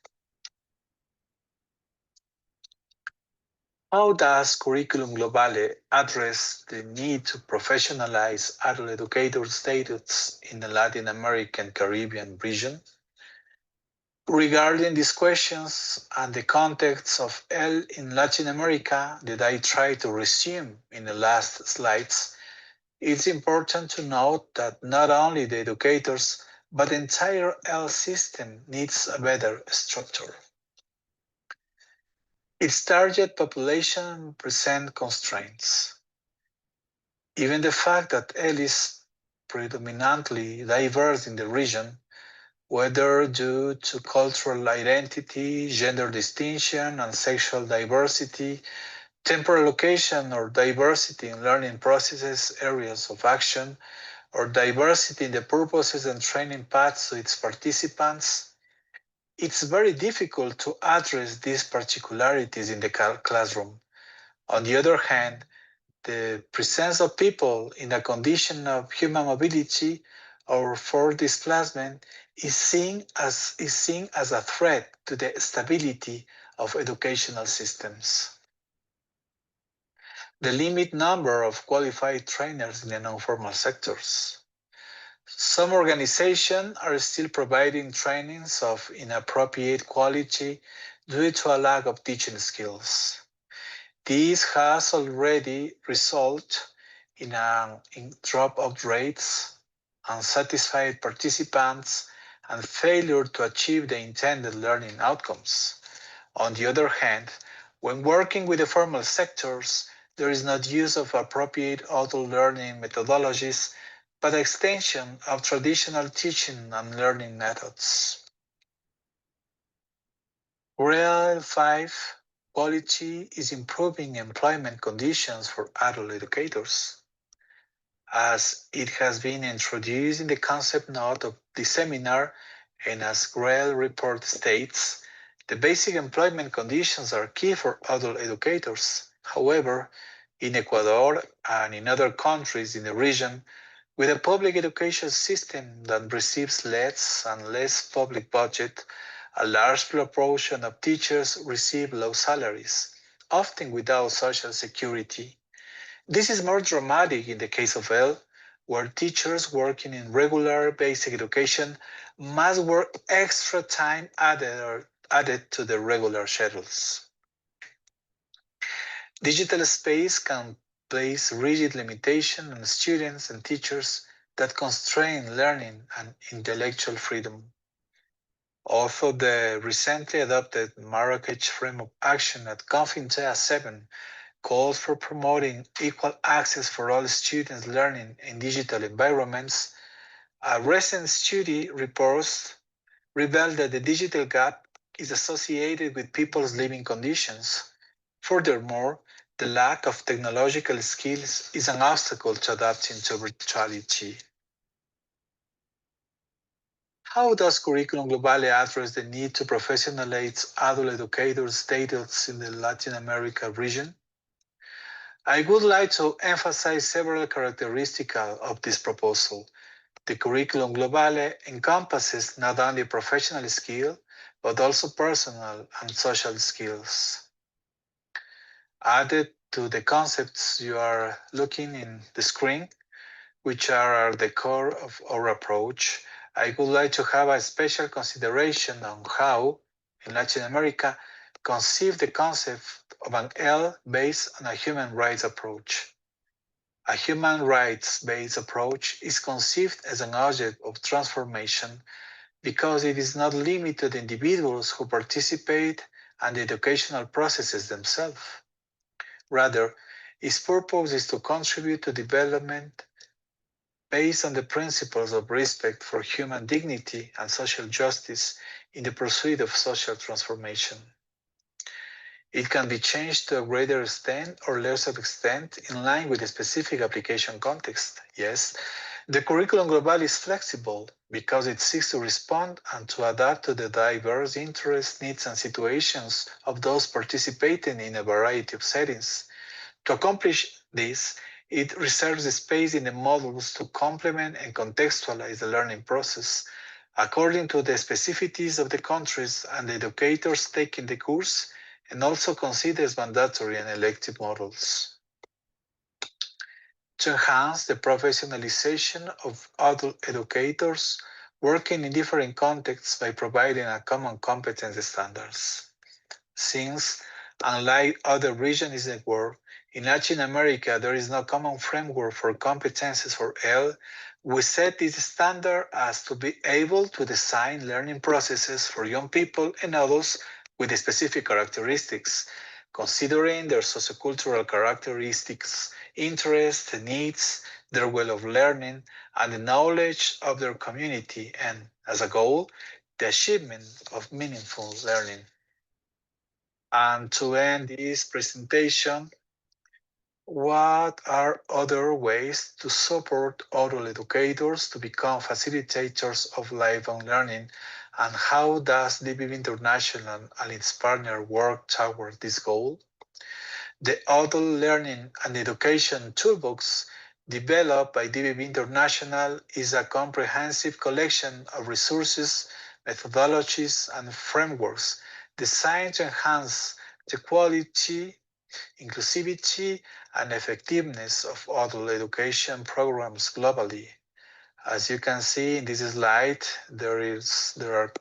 How does Curriculum Globale address the need to professionalize adult educator status in the Latin American Caribbean region? Regarding these questions and the context of EL in Latin America that I tried to resume in the last slides, it's important to note that not only the educators, but the entire EL system needs a better structure. Its target population presents constraints. Even the fact that EL is predominantly diverse in the region, whether due to cultural identity, gender distinction, and sexual diversity, temporal location or diversity in learning processes, areas of action, or diversity in the purposes and training paths to its participants, it's very difficult to address these particularities in the classroom. On the other hand, the presence of people in a condition of human mobility or for displacement is seen as a threat to the stability of educational systems. The limited number of qualified trainers in the non-formal sectors. Some organizations are still providing trainings of inappropriate quality due to a lack of teaching skills. This has already resulted in dropout rates, unsatisfied participants, and failure to achieve the intended learning outcomes. On the other hand, when working with the formal sectors, there is not use of appropriate adult learning methodologies, but extension of traditional teaching and learning methods. Real 5 quality is improving employment conditions for adult educators. As it has been introduced in the concept note of the seminar, and as GREL report states, the basic employment conditions are key for adult educators. However, in Ecuador and in other countries in the region, with a public education system that receives less and less public budget, a large proportion of teachers receive low salaries, often without social security. This is more dramatic in the case of EL, where teachers working in regular basic education must work extra time added to the regular schedules. Digital space can place rigid limitations on students and teachers that constrain learning and intellectual freedom. Although the recently adopted Marrakech Frame of Action at CONFINTEA 7 calls for promoting equal access for all students learning in digital environments, A recent study reports revealed that the digital gap is associated with people's living conditions. Furthermore, the lack of technological skills is an obstacle to adapting to virtuality. How does Curriculum Globale address the need to professionalize adult educators' status in the Latin America region? I would like to emphasize several characteristics of this proposal. The Curriculum Globale encompasses not only professional skill, but also personal and social skills. Added to the concepts you are looking in the screen, which are the core of our approach, I would like to have a special consideration on how, in Latin America, conceive the concept of an L based on a human rights approach. A human rights-based approach is conceived as an object of transformation because it is not limited to individuals who participate in the educational processes themselves. Rather, its purpose is to contribute to development based on the principles of respect for human dignity and social justice in the pursuit of social transformation. It can be changed to a greater extent or lesser extent in line with the specific application context. Yes, the Curriculum Globale is flexible because it seeks to respond and to adapt to the diverse interests, needs, and situations of those participating in a variety of settings. To accomplish this, it reserves the space in the modules to complement and contextualize the learning process according to the specificities of the countries and the educators taking the course, and also considers mandatory and elective models. To enhance the professionalization of adult educators working in different contexts by providing a common competence standards. Since, unlike other regions in the world, in Latin America there is no common framework for competences for L, we set this standard as to be able to design learning processes for young people and adults with specific characteristics, considering their sociocultural characteristics, interests, needs, their way of learning, and the knowledge of their community, and as a goal, the achievement of meaningful learning. And to end this presentation, what are other ways to support adult educators to become facilitators of lifelong learning, and how does DBB International and its partner work toward this goal? The Adult Learning and Education Toolbox developed by DBB International is a comprehensive collection of resources, methodologies, and frameworks designed to enhance the quality, inclusivity, and effectiveness of adult education programs globally. As you can see in this slide, there are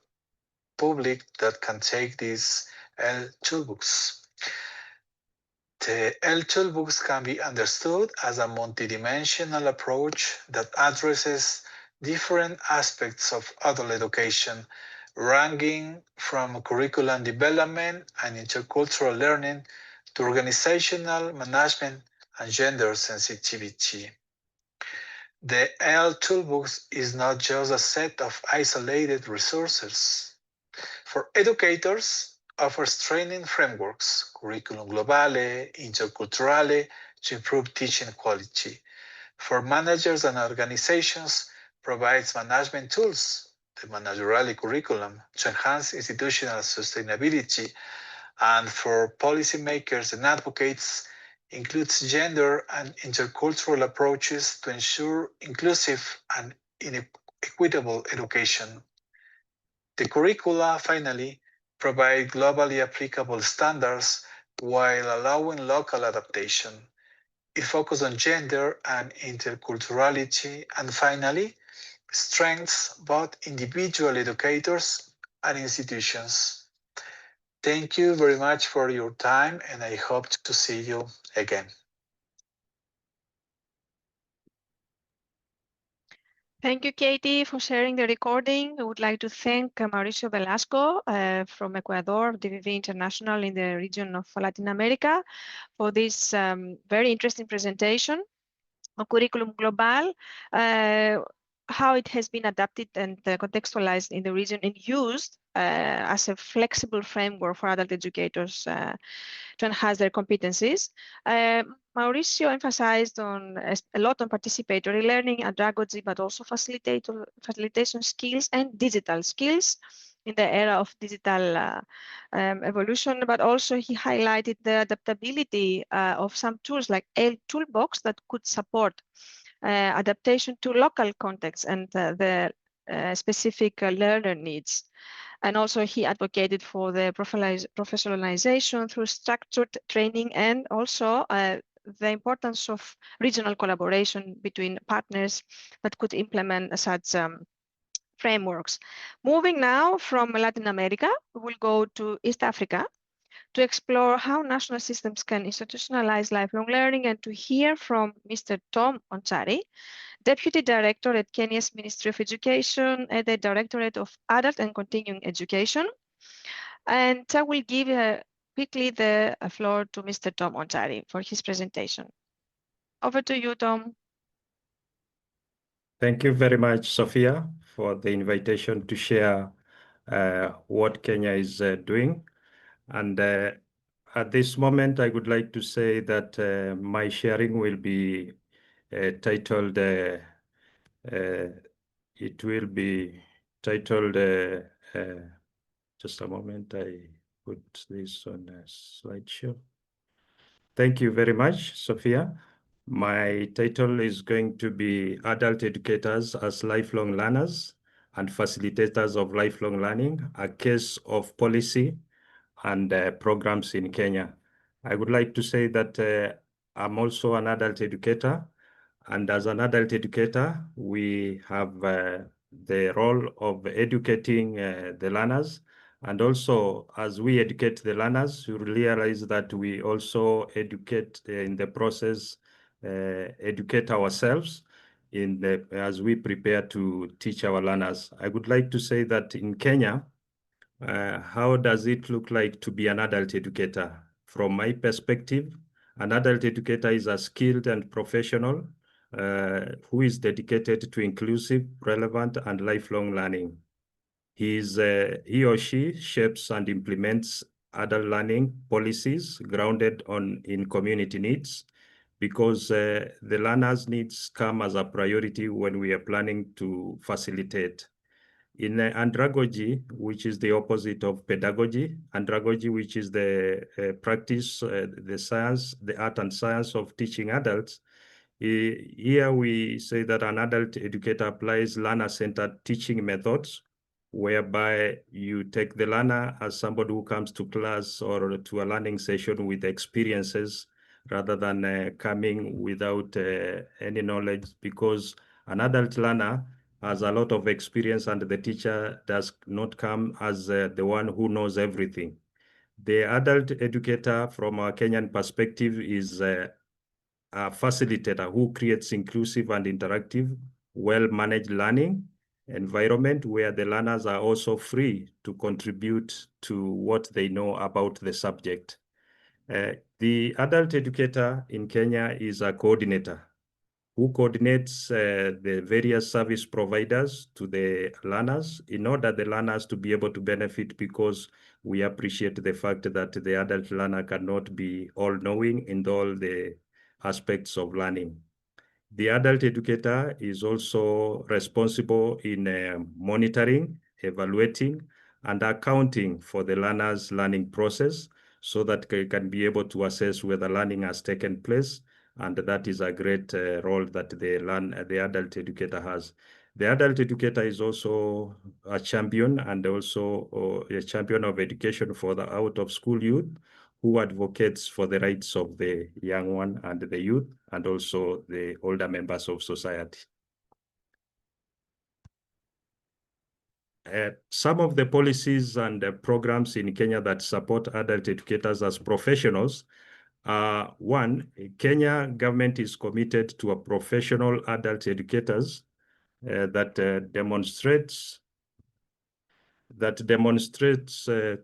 public that can take these L toolbooks. The L toolbooks can be understood as a multidimensional approach that addresses different aspects of adult education, ranging from curriculum development and intercultural learning to organizational management and gender sensitivity. The L Toolbox is not just a set of isolated resources. For educators, offers training frameworks, Curriculum Globale, Interculturale, to improve teaching quality. For managers and organizations, provides management tools, the Managerial Curriculum, to enhance institutional sustainability. And for policymakers and advocates, includes gender and intercultural approaches to ensure inclusive and equitable education. The curricula, finally, provide globally applicable standards while allowing local adaptation. It focuses on gender and interculturality, and finally, strengthens both individual educators and institutions. Thank you very much for your time, and I hope to see you again. Thank you, Katie, for sharing the recording. I would like to thank Mauricio Velasco from Ecuador, DBB International in the region of Latin America, for this very interesting presentation on Curriculum Global. how it has been adapted and contextualized in the region and used as a flexible framework for adult educators to enhance their competencies. Mauricio emphasized a lot on participatory learning, andragogy, but also facilitation skills and digital skills in the era of digital evolution, but also he highlighted the adaptability of some tools like a toolbox that could support adaptation to local contexts and the specific learner needs. And also he advocated for the professionalization through structured training and also the importance of regional collaboration between partners that could implement such frameworks. Moving now from Latin America, we will go to East Africa to explore how national systems can institutionalize lifelong learning and to hear from Mr. Tom Onchari, Deputy Director at Kenya's Ministry of Education at the Directorate of Adult and Continuing Education. And I will give quickly the floor to Mr. Tom Onchari for his presentation. Over to you, Tom. Thank you very much, Sophia, for the invitation to share what Kenya is doing. And at this moment, I would like to say that my sharing will be titled, it will be titled, just a moment, I put this on a slideshow. Thank you very much, Sophia. My title is going to be Adult Educators as Lifelong Learners and Facilitators of Lifelong Learning, a Case of Policy and Programs in Kenya. I would like to say that I'm also an adult educator, and as an adult educator, we have the role of educating the learners. And also, as we educate the learners, we realize that we also educate in the process, educate ourselves as we prepare to teach our learners. I would like to say that in Kenya, how does it look like to be an adult educator? From my perspective, an adult educator is a skilled and professional who is dedicated to inclusive, relevant, and lifelong learning. He or she shapes and implements adult learning policies grounded in community needs, because the learners' needs come as a priority when we are planning to facilitate. In andragogy, which is the opposite of pedagogy, andragogy, which is the practice, the science, the art and science of teaching adults, here we say that an adult educator applies learner-centered teaching methods, whereby you take the learner as somebody who comes to class or to a learning session with experiences, rather than coming without any knowledge, because an adult learner has a lot of experience and the teacher does not come as the one who knows everything. The adult educator from a Kenyan perspective is a facilitator who creates inclusive and interactive, well-managed learning environment where the learners are also free to contribute to what they know about the subject. The adult educator in Kenya is a coordinator who coordinates the various service providers to the learners in order the learners to be able to benefit, because we appreciate the fact that the adult learner cannot be all-knowing in all the aspects of learning. The adult educator is also responsible in monitoring, evaluating, and accounting for the learner's learning process, so that they can be able to assess whether learning has taken place. And that is a great role that the adult educator has. The adult educator is also a champion, and also a champion of education for the out-of-school youth, who advocates for the rights of the young one and the youth, and also the older members of society. Some of the policies and programs in Kenya that support adult educators as professionals. One, Kenya government is committed to a professional adult educators that demonstrates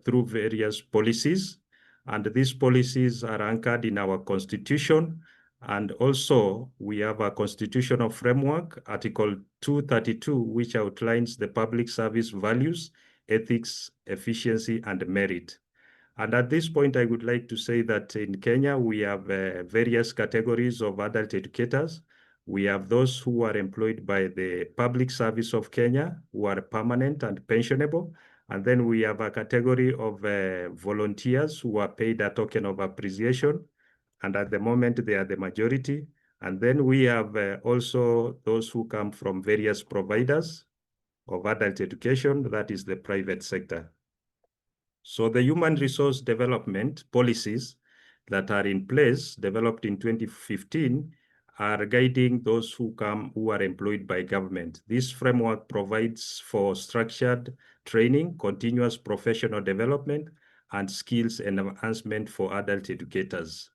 through various policies. And these policies are anchored in our constitution And also, we have a constitutional framework, Article 232, which outlines the public service values, ethics, efficiency, and merit. And at this point, I would like to say that in Kenya, we have various categories of adult educators. We have those who are employed by the Public Service of Kenya, who are permanent and pensionable. And then we have a category of volunteers who are paid a token of appreciation. And at the moment, they are the majority. And then we have also those who come from various providers of adult education, that is the private sector. So the human resource development policies that are in place, developed in 2015, are guiding those who are employed by government. This framework provides for structured training, continuous professional development, and skills enhancement for adult educators.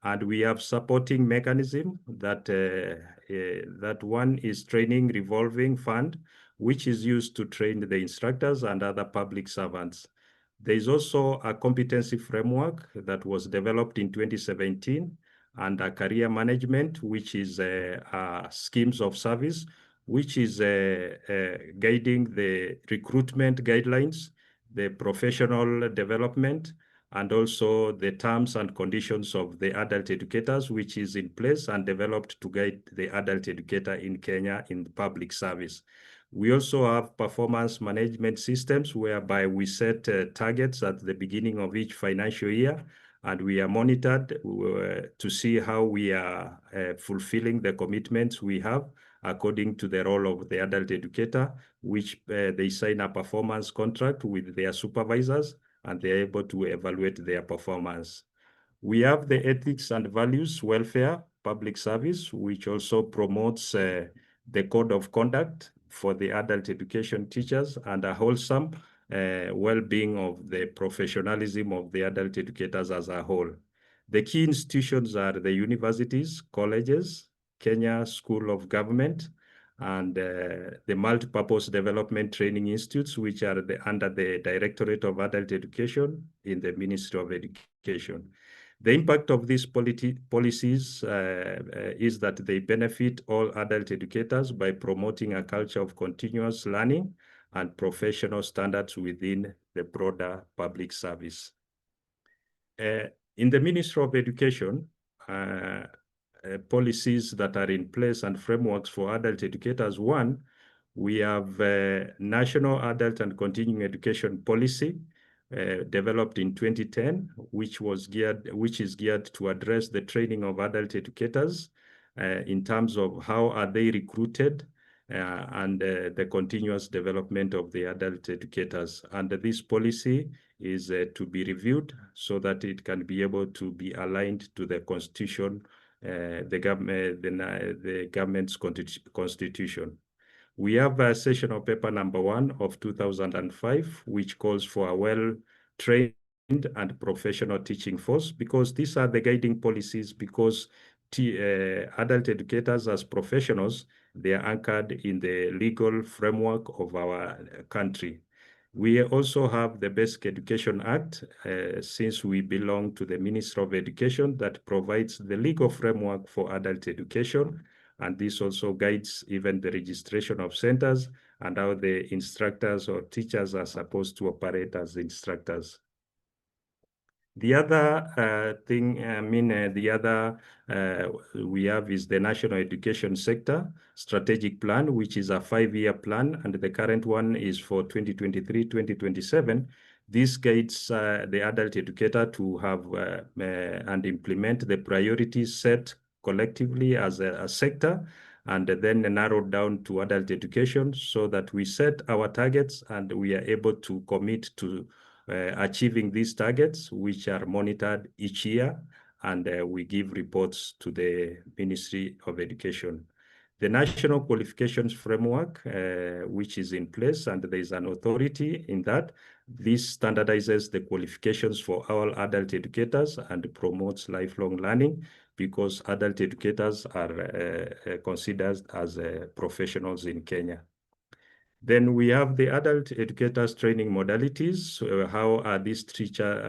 And we have supporting mechanism that one is training revolving fund, which is used to train the instructors and other public servants. There is also a competency framework that was developed in 2017 and a career management, which is schemes of service, which is guiding the recruitment guidelines, the professional development, and also the terms and conditions of the adult educators, which is in place and developed to guide the adult educator in Kenya in public service. We also have performance management systems whereby we set targets at the beginning of each financial year, and we are monitored to see how we are fulfilling the commitments we have according to the role of the adult educator, which they sign a performance contract with their supervisors, and they're able to evaluate their performance. We have the ethics and values welfare public service, which also promotes the code of conduct for the adult education teachers and a wholesome well-being of the professionalism of the adult educators as a whole. The key institutions are the universities, colleges, Kenya School of Government, and the multipurpose development training institutes, which are under the Directorate of Adult Education in the Ministry of Education. The impact of these policies is that they benefit all adult educators by promoting a culture of continuous learning and professional standards within the broader public service. In the Ministry of Education, policies that are in place and frameworks for adult educators. One, we have National Adult and Continuing Education Policy, developed in 2010, which is geared to address the training of adult educators in terms of how are they recruited and the continuous development of the adult educators. And this policy is to be reviewed so that it can be able to be aligned to the Constitution, the government's constitution. We have a sessional paper number 1 of 2005, which calls for a well-trained and professional teaching force, because these are the guiding policies, because adult educators as professionals, they are anchored in the legal framework of our country. We also have the Basic Education Act, since we belong to the Ministry of Education, that provides the legal framework for adult education. And this also guides even the registration of centers and how the instructors or teachers are supposed to operate as instructors. The other we have is the National Education Sector Strategic Plan, which is a 5-year plan, and the current one is for 2023-2027. This guides the adult educator to have and implement the priorities set collectively as a sector, and then narrowed down to adult education, so that we set our targets and we are able to commit to achieving these targets, which are monitored each year, and we give reports to the Ministry of Education. The National Qualifications Framework, which is in place, and there is an authority in that. This standardizes the qualifications for all adult educators and promotes lifelong learning, because adult educators are considered as professionals in Kenya. Then we have the adult educators training modalities. How are these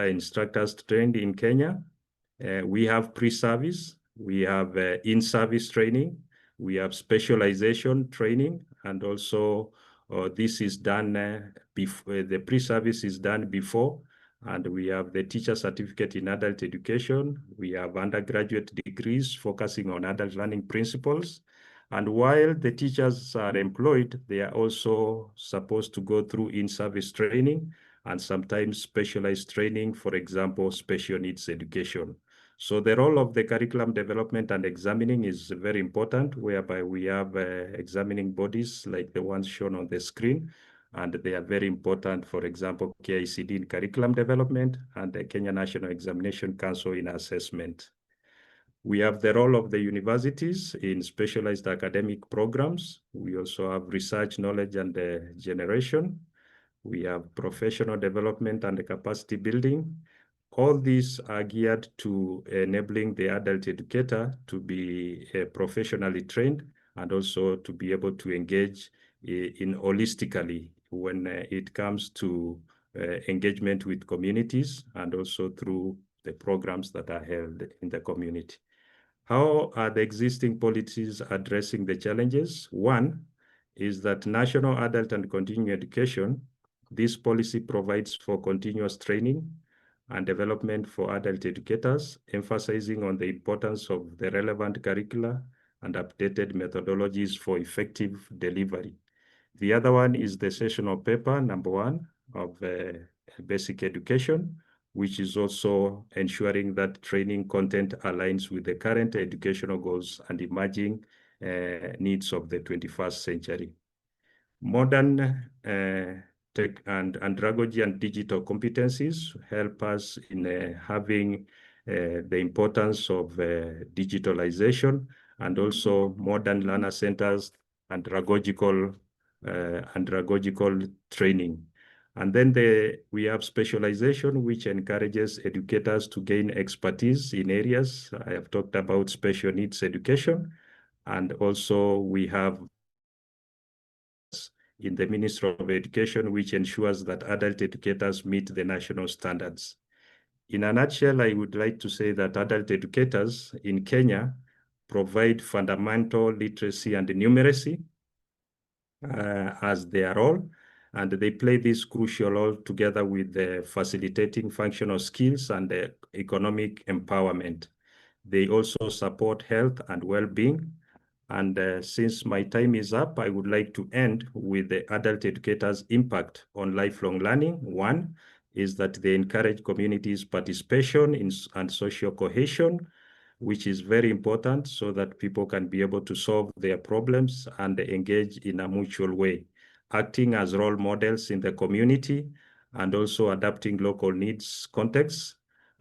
instructors trained in Kenya? We have pre-service, We have in-service training. We have specialization training, and also this is done before the pre-service is done before. And we have the teacher certificate in adult education. We have undergraduate degrees focusing on adult learning principles. And while the teachers are employed, they are also supposed to go through in-service training and sometimes specialized training, for example, special needs education. So the role of the curriculum development and examining is very important, whereby we have examining bodies like the ones shown on the screen, and they are very important, for example, KICD in curriculum development and the Kenya National Examination Council in assessment. We have the role of the universities in specialized academic programs. We also have research, knowledge, and generation. We have professional development and capacity building. All these are geared to enabling the adult educator to be professionally trained and also to be able to engage in holistically when it comes to engagement with communities and also through the programs that are held in the community. How are the existing policies addressing the challenges? One is that national adult and continuing education, this policy provides for continuous training and development for adult educators, emphasizing on the importance of the relevant curricula and updated methodologies for effective delivery. The other one is the sessional paper, number 1, of basic education, which is also ensuring that training content aligns with the current educational goals and emerging needs of the 21st century. Modern tech and andragogy and digital competencies help us in having the importance of digitalization and also modern learner centers and andragogical training. And then we have specialization, which encourages educators to gain expertise in areas. I have talked about special needs education. And also we have in the Ministry of Education, which ensures that adult educators meet the national standards. In a nutshell, I would like to say that adult educators in Kenya provide fundamental literacy and numeracy as their role, and they play this crucial role together with the facilitating functional skills and the economic empowerment. They also support health and well-being. And since my time is up, I would like to end with the adult educators' impact on lifelong learning. One is that they encourage communities' participation and social cohesion, which is very important so that people can be able to solve their problems and engage in a mutual way, acting as role models in the community and also adapting local needs contexts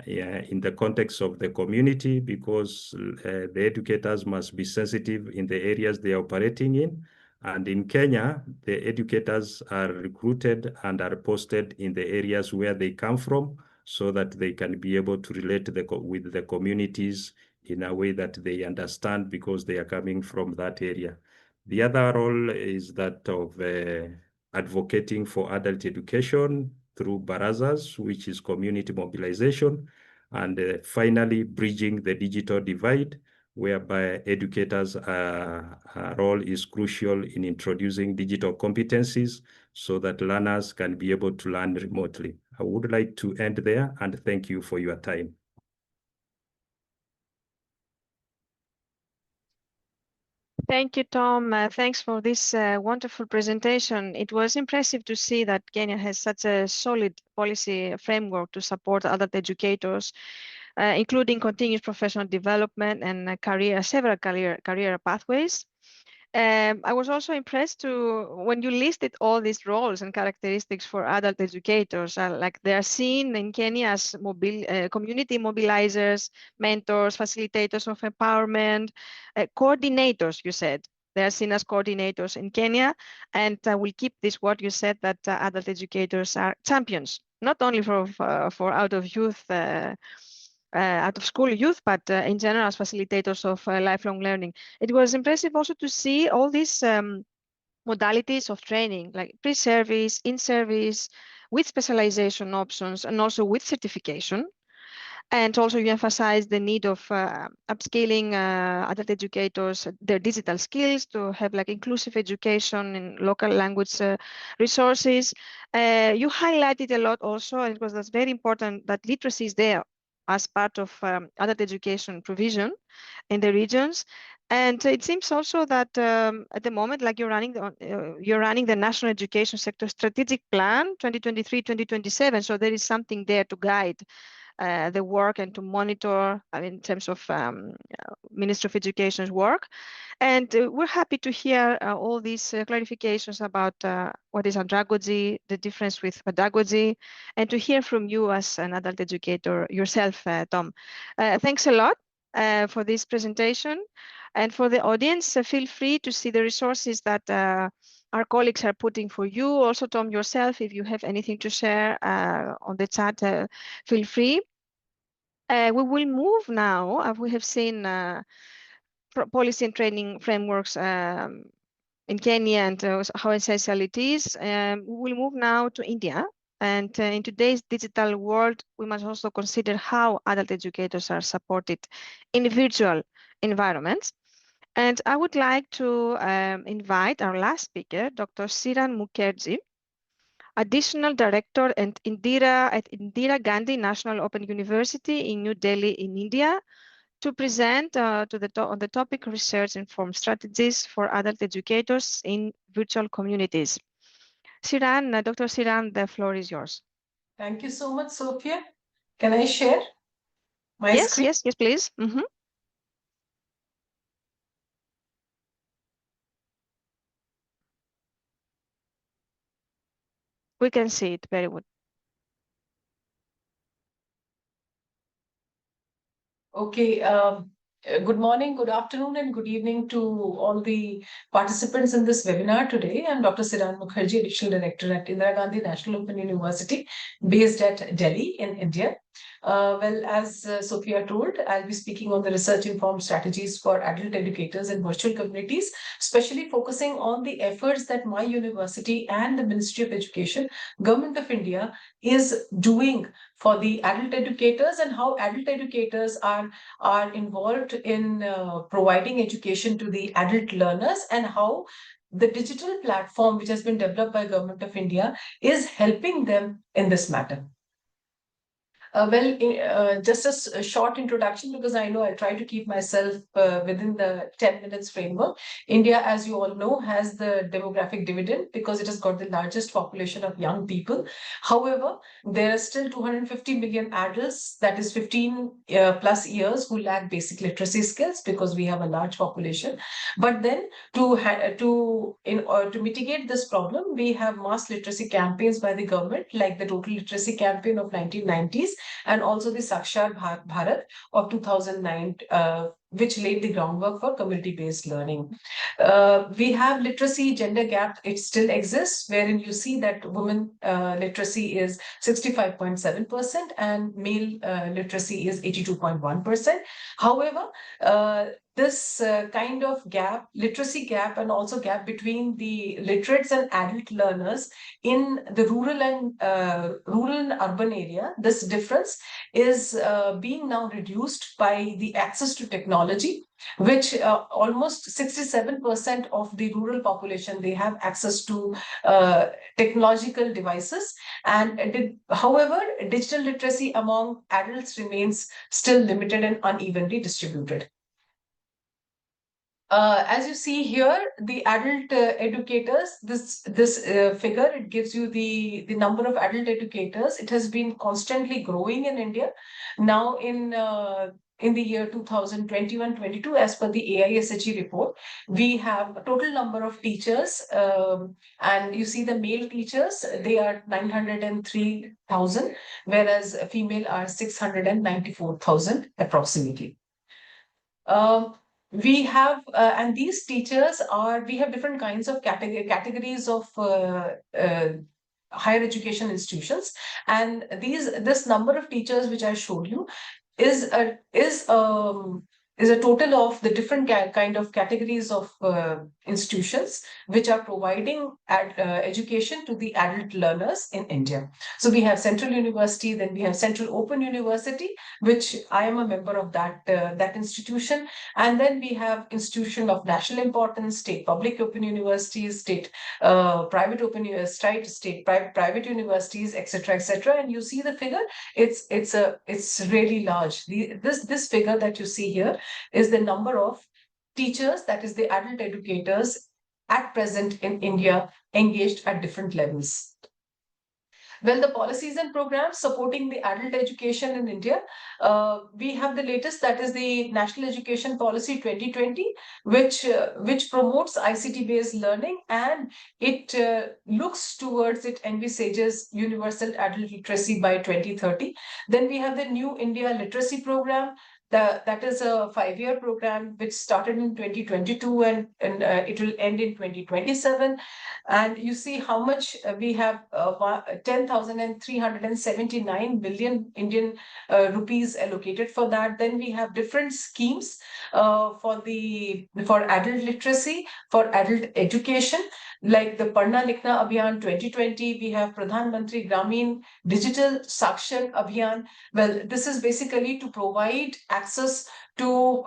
in the context of the community, because the educators must be sensitive in the areas they are operating in. And in Kenya, the educators are recruited and are posted in the areas where they come from so that they can be able to relate with the communities in a way that they understand because they are coming from that area. The other role is that of advocating for adult education through barazas, which is community mobilization, and finally bridging the digital divide, whereby educators' role is crucial in introducing digital competencies so that learners can be able to learn remotely. I would like to end there and thank you for your time. Thank you, Tom. Thanks for this wonderful presentation. It was impressive to see that Kenya has such a solid policy framework to support adult educators, including continuous professional development and several career pathways. I was also impressed when you listed all these roles and characteristics for adult educators, like they are seen in Kenya as community mobilizers, mentors, facilitators of empowerment, coordinators, you said. They are seen as coordinators in Kenya, and we'll keep this what you said, that adult educators are champions, not only for out of school youth, but in general as facilitators of lifelong learning. It was impressive also to see all these modalities of training, like pre-service, in-service, with specialization options, and also with certification. And also you emphasize the need of upscaling adult educators, their digital skills to have like inclusive education in local language resources. You highlighted a lot also, and that's very important, that literacy is there as part of adult education provision in the regions. And it seems also that at the moment, like you're running the National Education Sector Strategic Plan 2023-2027. So there is something there to guide the work and to monitor in terms of Ministry of Education's work. And we're happy to hear all these clarifications about what is andragogy, the difference with pedagogy, and to hear from you as an adult educator yourself, Tom. Thanks a lot for this presentation. And for the audience, feel free to see the resources that our colleagues are putting for you. Also, Tom, yourself, if you have anything to share on the chat, feel free. We will move now, as we have seen policy and training frameworks in Kenya and how essential it is. We will move now to India. And in today's digital world, we must also consider how adult educators are supported in virtual environments. And I would like to invite our last speaker, Dr. Siran Mukherjee, Additional Director at Indira Gandhi National Open University in New Delhi in India, to present on the topic research-informed strategies for adult educators in virtual communities. Siran, Dr. Siran, the floor is yours. Thank you so much, Sophia. Can I share my screen? Yes, please. Mm-hmm. We can see it very well. Okay. Good morning, good afternoon, and good evening to all the participants in this webinar today. I'm Dr. Siran Mukherjee, Additional Director at Indira Gandhi National Open University, based at Delhi in India. Well, as Sophia told, I'll be speaking on the research-informed strategies for adult educators in virtual communities, especially focusing on the efforts that my university and the Ministry of Education, Government of India, is doing for the adult educators, and how adult educators are involved in providing education to the adult learners, and how the digital platform which has been developed by Government of India is helping them in this matter. Just a short introduction, because I know I try to keep myself within the 10 minutes framework. India, as you all know, has the demographic dividend because it has got the largest population of young people. However, there are still 250 million adults, that is 15 plus years, who lack basic literacy skills because we have a large population. But then to mitigate this problem, we have mass literacy campaigns by the government, like the Total Literacy Campaign of 1990s, and also the Sakshar Bharat of 2009, which laid the groundwork for community-based learning. We have literacy gender gap. It still exists, wherein you see that women literacy is 65.7% and male literacy is 82.1%. However, this kind of gap, literacy gap, and also gap between the literates and adult learners in the rural and urban area, this difference is being now reduced by the access to technology, which almost 67% of the rural population, they have access to technological devices. And however, digital literacy among adults remains still limited and unevenly distributed. As you see here, the adult educators, this figure, it gives you the number of adult educators. It has been constantly growing in India. Now in the year 2021-22, as per the AISHE report, we have a total number of teachers, and you see the male teachers, they are 903,000, whereas female are 694,000 approximately. We have, and these teachers are, we have different kinds of categories of higher education institutions. And this number of teachers which I showed you is is a total of the different kind of categories of institutions which are providing education to the adult learners in India. So we have Central University, then we have Central Open University, which I am a member of that institution. And then we have institution of national importance, state public open universities, state private open universities, state private universities, etc., etc. And you see the figure, it's really large. This figure that you see here is the number of teachers, that is the adult educators at present in India, engaged at different levels. Well, the policies and programs supporting the adult education in India, we have the latest, that is the National Education Policy 2020, which promotes ICT-based learning, and it looks towards, it envisages universal adult literacy by 2030. Then we have the New India Literacy Program. That is a 5-year program which started in 2022 and it will end in 2027. And you see how much we have 10,379 billion Indian rupees allocated for that. Then we have different schemes for adult literacy, for adult education, like the Padhna Likhna Abhiyan 2020. We have Pradhan Mantri Gramin Digital Sakshan Abhiyan. Well, this is basically to provide access to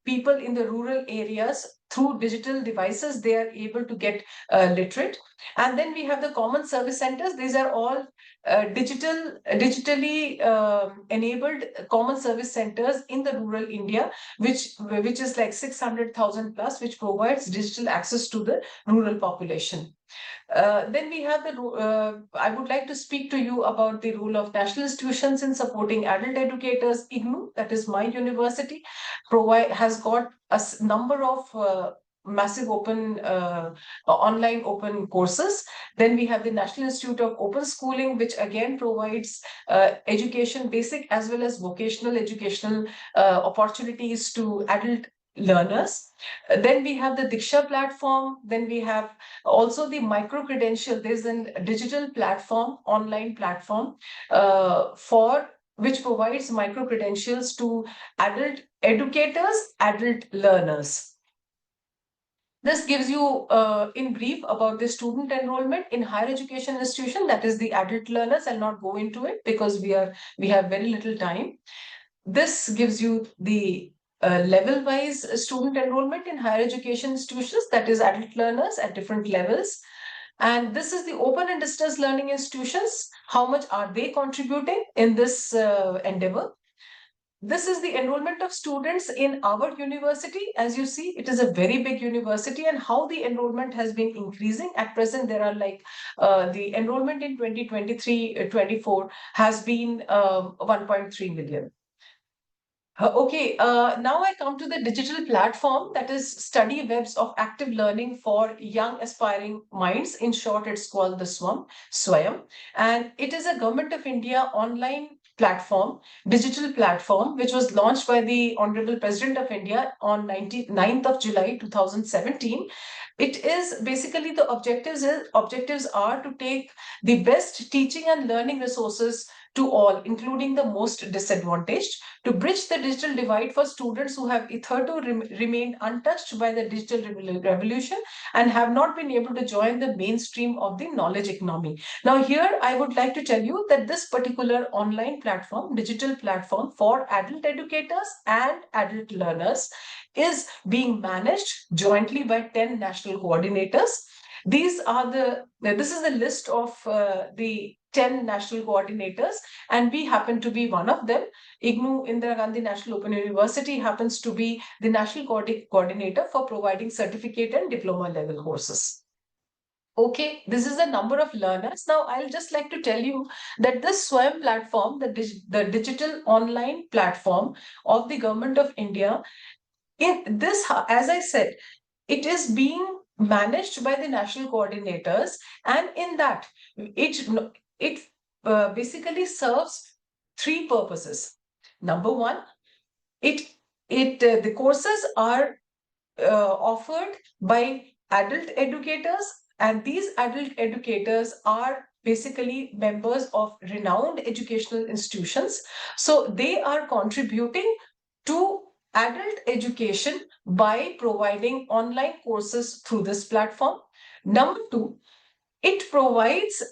people in the rural areas through digital devices. They are able to get literate. And then we have the common service centers. These are all digitally enabled common service centers in the rural India, which is like 600,000 plus, which provides digital access to the rural population. Then we have I would like to speak to you about the role of national institutions in supporting adult educators. IGNOU, that is my university, has got a number of massive open online open courses. Then we have the National Institute of Open Schooling, which again provides education, basic as well as vocational educational opportunities to adult learners. Then we have the Diksha platform. Then we have also the micro credential. There's a digital platform, online platform which provides micro credentials to adult educators, adult learners. This gives you in brief about the student enrollment in higher education institution, that is the adult learners. I'll not go into it because we have very little time. This gives you the level-wise student enrollment in higher education institutions, that is adult learners at different levels. And this is the open and distance learning institutions. How much are they contributing in this endeavor? This is the enrollment of students in our university. As you see, it is a very big university, and how the enrollment has been increasing. At present, there are like the enrollment in 2023-24 has been 1.3 million. Okay, now I come to the digital platform, that is study webs of active learning for young aspiring minds. In short, it's called the Swayam. And it is a Government of India online platform, digital platform, which was launched by the Honorable President of India on 9th of July 2017. It is basically, the objectives are to take the best teaching and learning resources to all, including the most disadvantaged, to bridge the digital divide for students who have hitherto remained untouched by the digital revolution and have not been able to join the mainstream of the knowledge economy. Now here I would like to tell you that this particular online platform, digital platform for adult educators and adult learners, is being managed jointly by 10 national coordinators. This is the list of the 10 national coordinators, and we happen to be one of them. IGNOU Indira Gandhi National Open University happens to be the national coordinator for providing certificate and diploma level courses. Okay, this is the number of learners. Now, I'll just like to tell you that this Swayam platform, the digital online platform of the Government of India, in this, as I said, it is being managed by the national coordinators, and in that it basically serves 3 purposes. Number 1, the courses are offered by adult educators, and these adult educators are basically members of renowned educational institutions. So they are contributing to adult education by providing online courses through this platform. Number two, it provides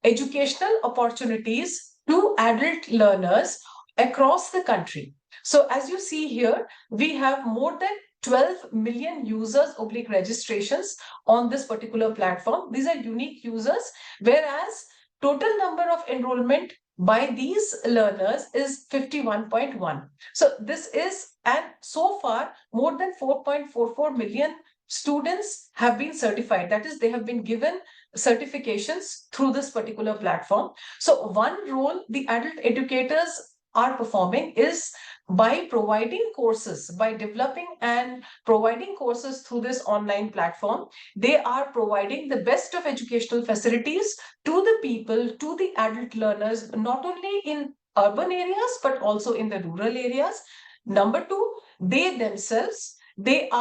educational opportunities to adult learners across the country. So as you see here, we have more than 12 million users / registrations on this particular platform. These are unique users, whereas total number of enrollment by these learners is 51.1. So this is, and so far more than 4.44 million students have been certified. That is, they have been given certifications through this particular platform. So one role the adult educators are performing is by providing courses, by developing and providing courses through this online platform. They are providing the best of educational facilities to the people, to the adult learners, not only in urban areas, but also in the rural areas. Number two, they themselves, it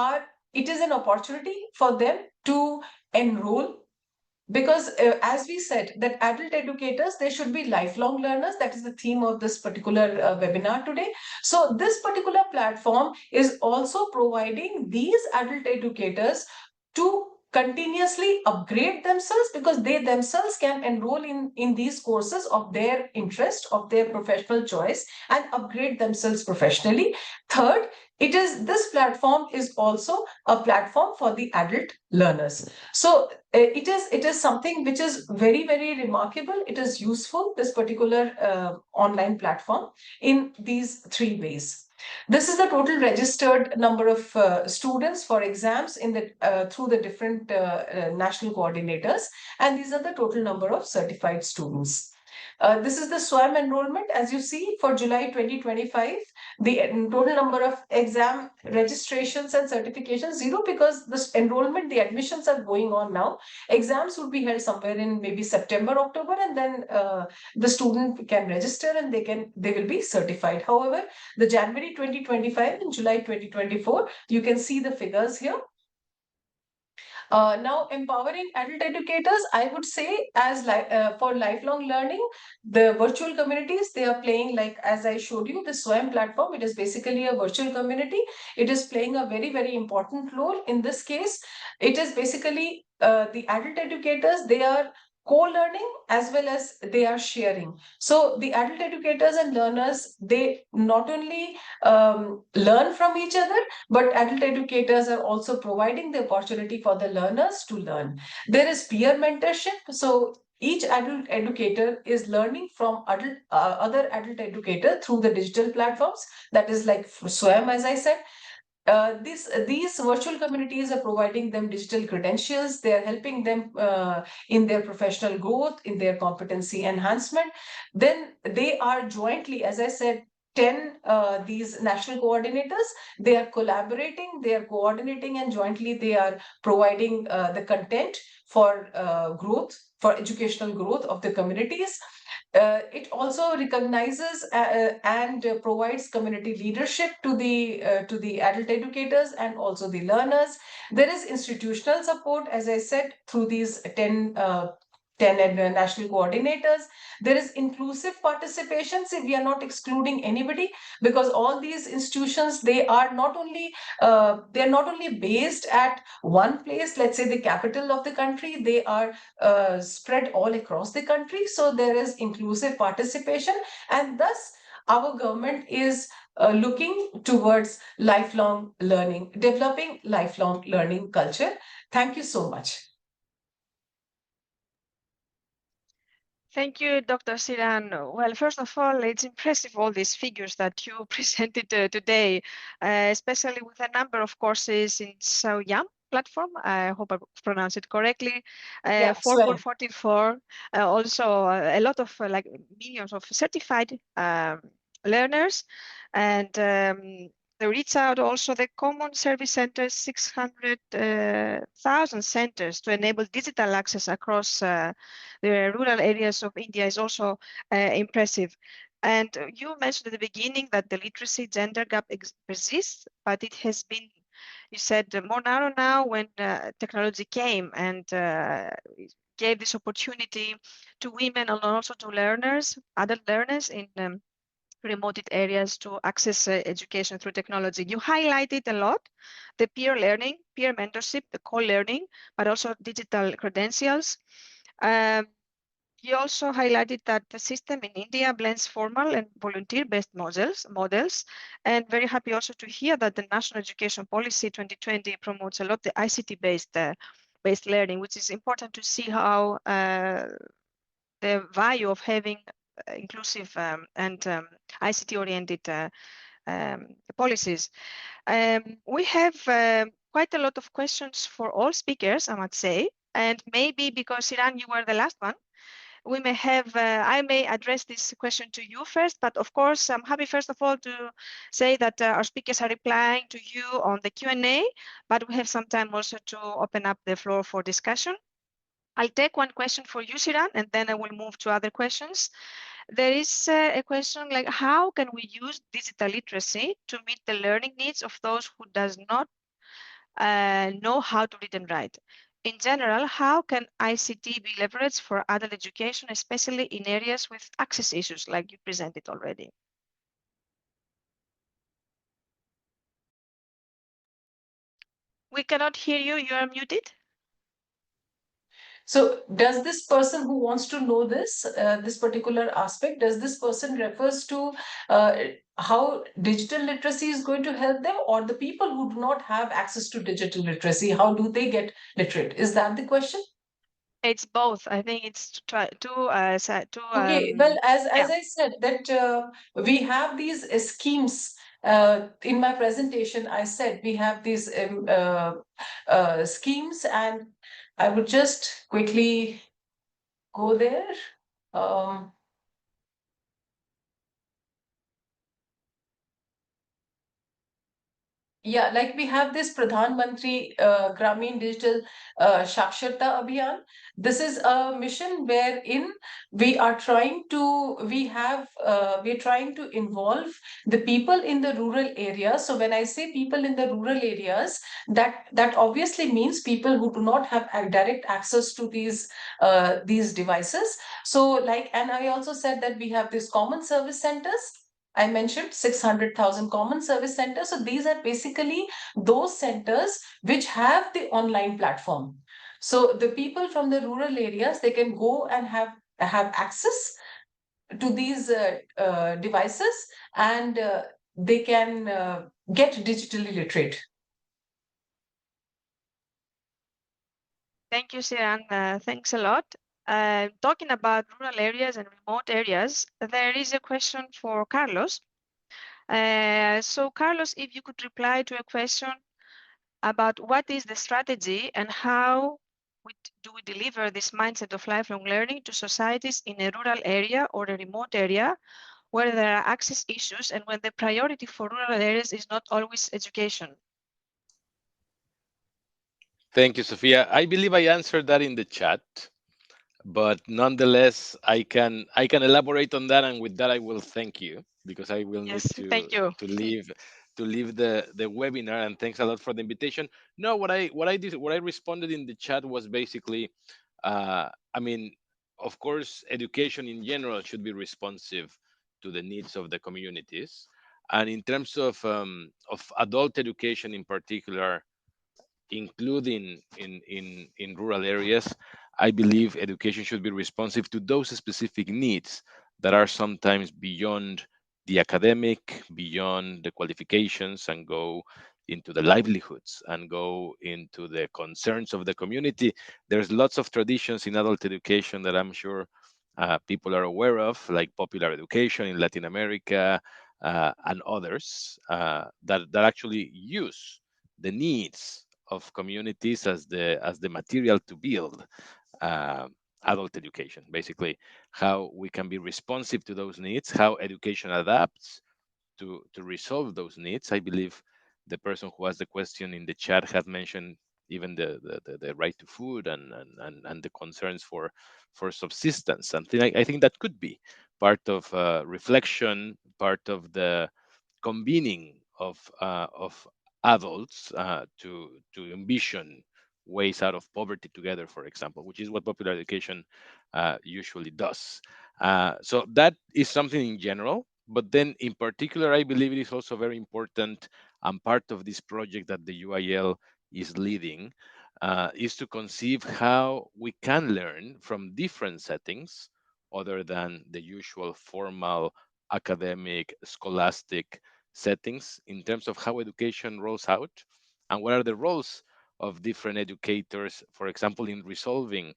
is an opportunity for them to enroll, because as we said that adult educators, they should be lifelong learners. That is the theme of this particular webinar today. So this particular platform is also providing these adult educators to continuously upgrade themselves, because they themselves can enroll in these courses of their interest, of their professional choice, and upgrade themselves professionally. Third, this platform is also a platform for the adult learners. So it is something which is very, very remarkable. It is useful, this particular online platform, in these three ways. This is the total registered number of students for exams through the different national coordinators, and these are the total number of certified students. This is the SWAM enrollment. As you see, for July 2025, the total number of exam registrations and certifications, 0, because this enrollment, the admissions are going on now. Exams would be held somewhere in maybe September, October, and then the student can register and they will be certified. However, the January 2025 and July 2024, you can see the figures here. Now, empowering adult educators, I would say, for lifelong learning, the virtual communities, they are playing, like as I showed you, the SWAM platform. It is basically a virtual community. It is playing a very, very important role in this case. It is basically the adult educators, they are co-learning as well as they are sharing. So the adult educators and learners, they not only learn from each other, but adult educators are also providing the opportunity for the learners to learn. There is peer mentorship. So each adult educator is learning from other adult educators through the digital platforms. That is like SWAM, as I said. These virtual communities are providing them digital credentials. They are helping them in their professional growth, in their competency enhancement. Then they are jointly, as I said, 10 these national coordinators, they are collaborating, they are coordinating, and jointly they are providing the content for growth, for educational growth of the communities. It also recognizes and provides community leadership to the adult educators and also the learners. There is institutional support, as I said, through these 10 national coordinators. There is inclusive participation. See, we are not excluding anybody, because all these institutions, they are not only based at one place, let's say the capital of the country, they are spread all across the country. So there is inclusive participation, and thus our government is looking towards lifelong learning, developing lifelong learning culture. Thank you so much. Thank you, Dr. Siran. Well, first of all, it's impressive, all these figures that you presented today, especially with a number of courses in Saoyam platform. I hope I pronounced it correctly. 4.44. Also, a lot of like millions of certified learners, and they reach out also the common service centers, 600,000 centers to enable digital access across the rural areas of India is also impressive. And you mentioned at the beginning that the literacy gender gap persists, but it has been, you said, more narrow now when technology came and gave this opportunity to women and also to learners, adult learners in remote areas to access education through technology. You highlighted a lot the peer learning, peer mentorship, the co-learning, but also digital credentials. You also highlighted that the system in India blends formal and volunteer-based models, and very happy also to hear that the National Education Policy 2020 promotes a lot the ICT-based based learning, which is important to see how the value of having inclusive and ICT-oriented policies. We have quite a lot of questions for all speakers, I must say, and maybe because Iran, you were the last one, we may have, I may address this question to you first, but of course, I'm happy first of all to say that our speakers are replying to you on the Q&A, but we have some time also to open up the floor for discussion. I'll take one question for you, Shiran, and then I will move to other questions. There is a question like, how can we use digital literacy to meet the learning needs of those who does not know how to read and write? In general, how can ICT be leveraged for adult education, especially in areas with access issues like you presented already? We cannot hear you, you are muted. So does this person who wants to know this, this particular aspect, does this person refers to how digital literacy is going to help them, or the people who do not have access to digital literacy, how do they get literate? Is that the question? It's both. I think it's to try to Okay, well, as I said, that we have these schemes. In my presentation, I said we have these schemes, and I would just quickly go there. Yeah, like we have this Pradhan Mantri Gramin Digital Saksharta Abhiyan. This is a mission wherein we're trying to involve the people in the rural areas. So when I say people in the rural areas, that obviously means people who do not have direct access to these devices. So like, and I also said that we have these common service centers. I mentioned 600,000 common service centers. So these are basically those centers which have the online platform. So the people from the rural areas, they can go and have access to these devices, and they can get digitally literate. Thank you, Siran. Thanks a lot. Talking about rural areas and remote areas, there is a question for Carlos. So Carlos, if you could reply to a question about what is the strategy and how do we deliver this mindset of lifelong learning to societies in a rural area or a remote area where there are access issues and when the priority for rural areas is not always education? Thank you, Sophia. I believe I answered that in the chat, but nonetheless, I can elaborate on that, and with that, I will thank you because I will need to leave the webinar. And thanks a lot for the invitation. No, what I responded in the chat was basically, I mean, of course, education in general should be responsive to the needs of the communities, and in terms of adult education in particular, including in rural areas, I believe education should be responsive to those specific needs that are sometimes beyond the academic, beyond the qualifications, and go into the livelihoods and go into the concerns of the community. There's lots of traditions in adult education that I'm sure people are aware of, like popular education in Latin America and others that actually use the needs of communities as the material to build adult education. Basically, how we can be responsive to those needs, how education adapts to resolve those needs. I believe the person who asked the question in the chat had mentioned even the right to food and the concerns for subsistence. And I think that could be part of reflection, part of the convening of adults to envision ways out of poverty together, for example, which is what popular education usually does. So that is something in general But then in particular, I believe it is also very important, and part of this project that the UIL is leading is to conceive how we can learn from different settings other than the usual formal academic scholastic settings in terms of how education rolls out and what are the roles of different educators, for example, in resolving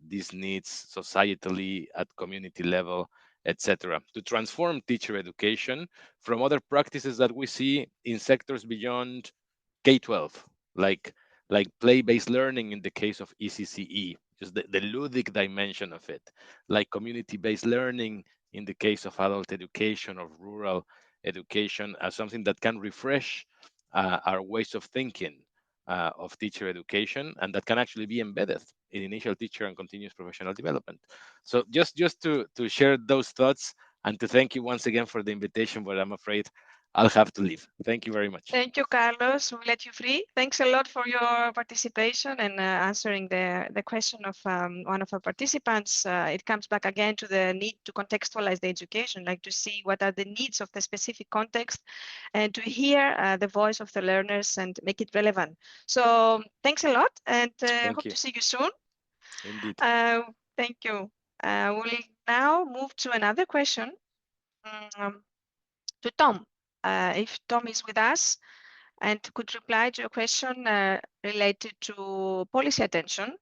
these needs societally at community level, etc., to transform teacher education from other practices that we see in sectors beyond K-12, like play-based learning in the case of ECCE, just the ludic dimension of it, like community-based learning in the case of adult education or rural education, as something that can refresh our ways of thinking of teacher education, and that can actually be embedded in initial teacher and continuous professional development. So just to share those thoughts and to thank you once again for the invitation, but I'm afraid I'll have to leave. Thank you very much. Thank you, Carlos. We'll let you free. Thanks a lot for your participation and answering the question of one of our participants. It comes back again to the need to contextualize the education, like to see what are the needs of the specific context and to hear the voice of the learners and make it relevant. So thanks a lot, and hope to see you soon. Indeed. Thank you. We'll now move to another question to Tom. If Tom is with us and could reply to a question related to policy attention.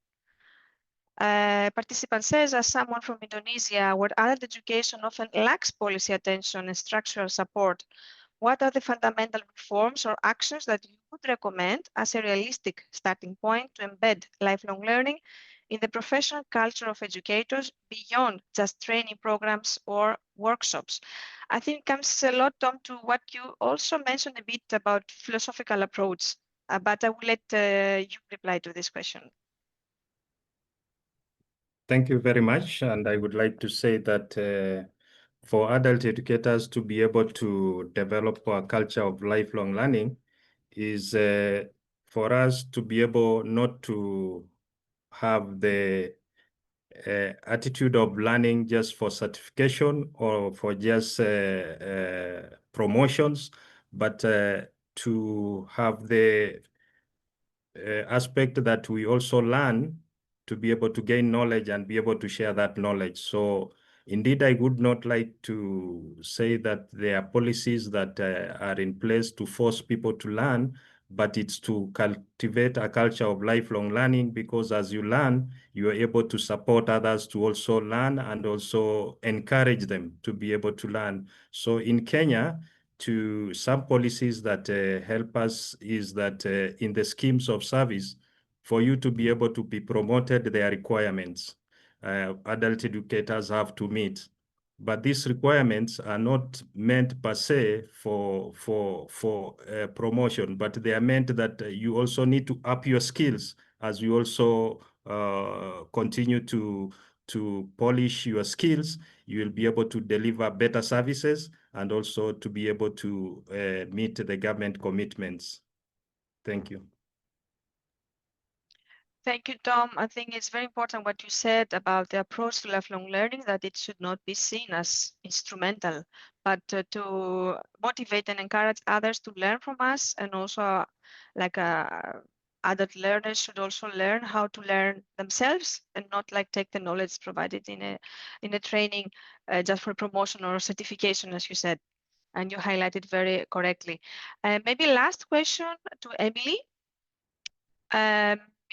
Participant says, as someone from Indonesia, where adult education often lacks policy attention and structural support, what are the fundamental reforms or actions that you would recommend as a realistic starting point to embed lifelong learning in the professional culture of educators beyond just training programs or workshops? I think it comes a lot, Tom, to what you also mentioned a bit about philosophical approach, but I will let you reply to this question. Thank you very much. And I would like to say that for adult educators to be able to develop a culture of lifelong learning is for us to be able not to have the attitude of learning just for certification or for just promotions, but to have the aspect that we also learn to be able to gain knowledge and be able to share that knowledge. So indeed, I would not like to say that there are policies that are in place to force people to learn, but it's to cultivate a culture of lifelong learning, because as you learn, you are able to support others to also learn and also encourage them to be able to learn. So in Kenya, to some policies that help us is that in the schemes of service, for you to be able to be promoted, there are requirements adult educators have to meet. But these requirements are not meant per se for promotion, but they are meant that you also need to up your skills as you also continue to polish your skills. You will be able to deliver better services and also to be able to meet the government commitments. Thank you. Thank you, Tom. I think it's very important what you said about the approach to lifelong learning, that it should not be seen as instrumental, but to motivate and encourage others to learn from us, and also like adult learners should also learn how to learn themselves and not like take the knowledge provided in a training just for promotion or certification, as you said, and you highlighted very correctly. Maybe last question to Emily.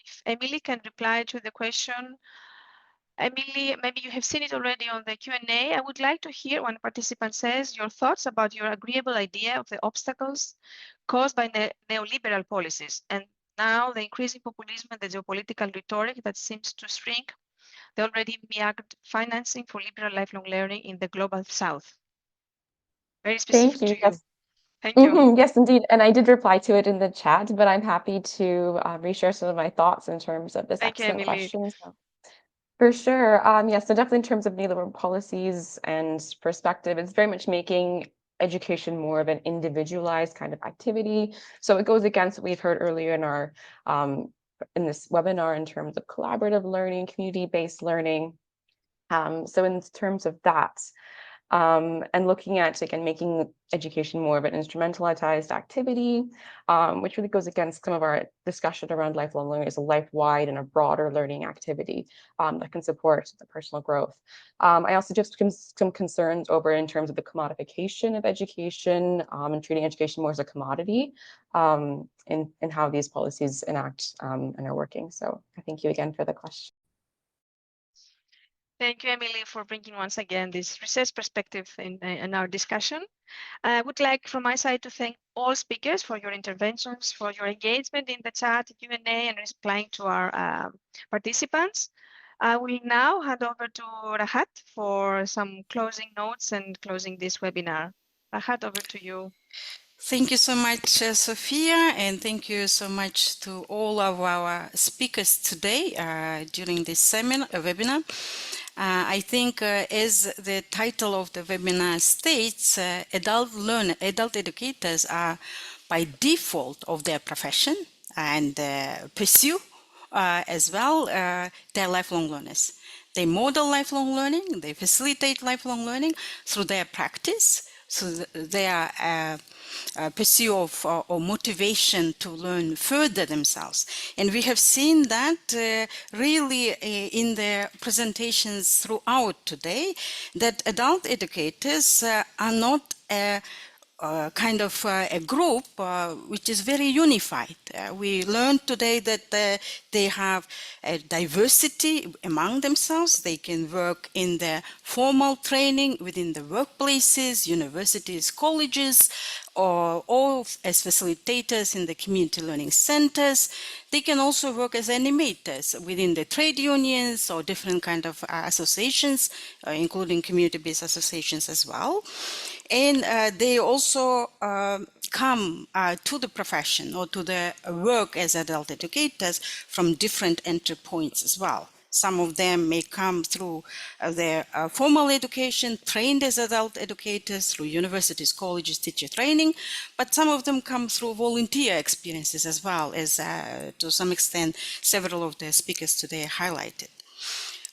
If Emily can reply to the question. Emily, maybe you have seen it already on the Q&A. I would like to hear when a participant says your thoughts about your agreeable idea of the obstacles caused by neoliberal policies, and now the increasing populism and the geopolitical rhetoric that seems to shrink the already meagered financing for liberal lifelong learning in the global south. Very specific to you. Yes. Thank you. Yes, indeed. And I did reply to it in the chat, but I'm happy to reshare some of my thoughts in terms of this excellent question. So, for sure. Yes, so definitely in terms of neoliberal policies and perspective, it's very much making education more of an individualized kind of activity. So it goes against what we've heard earlier in our in this webinar in terms of collaborative learning, community-based learning. So in terms of that, and looking at, again, making education more of an instrumentalized activity, which really goes against some of our discussion around lifelong learning as a life-wide and a broader learning activity that can support the personal growth. I also just have some concerns over in terms of the commodification of education and treating education more as a commodity in how these policies enact and are working. So I thank you again for the question. Thank you, Emily, for bringing once again this research perspective in our discussion. I would like from my side to thank all speakers for your interventions, for your engagement in the chat, Q&A, and replying to our participants. I will now hand over to Rahat for some closing notes and closing this webinar. Rahat, over to you. Thank you so much, Sophia, and thank you so much to all of our speakers today during this webinar. I think as the title of the webinar states, adult educators are by default of their profession and pursue as well their lifelong learners. They model lifelong learning, they facilitate lifelong learning through their practice, so their pursuit of or motivation to learn further themselves. And we have seen that really in the presentations throughout today, that adult educators are not kind of a group which is very unified. We learned today that they have a diversity among themselves. They can work in the formal training within the workplaces, universities, colleges, or as facilitators in the community learning centers. They can also work as animators within the trade unions or different kind of associations, including community-based associations as well. And they also come to the profession or to the work as adult educators from different entry points as well. Some of them may come through their formal education, trained as adult educators through universities, colleges, teacher training, but some of them come through volunteer experiences as well, as to some extent several of the speakers today highlighted.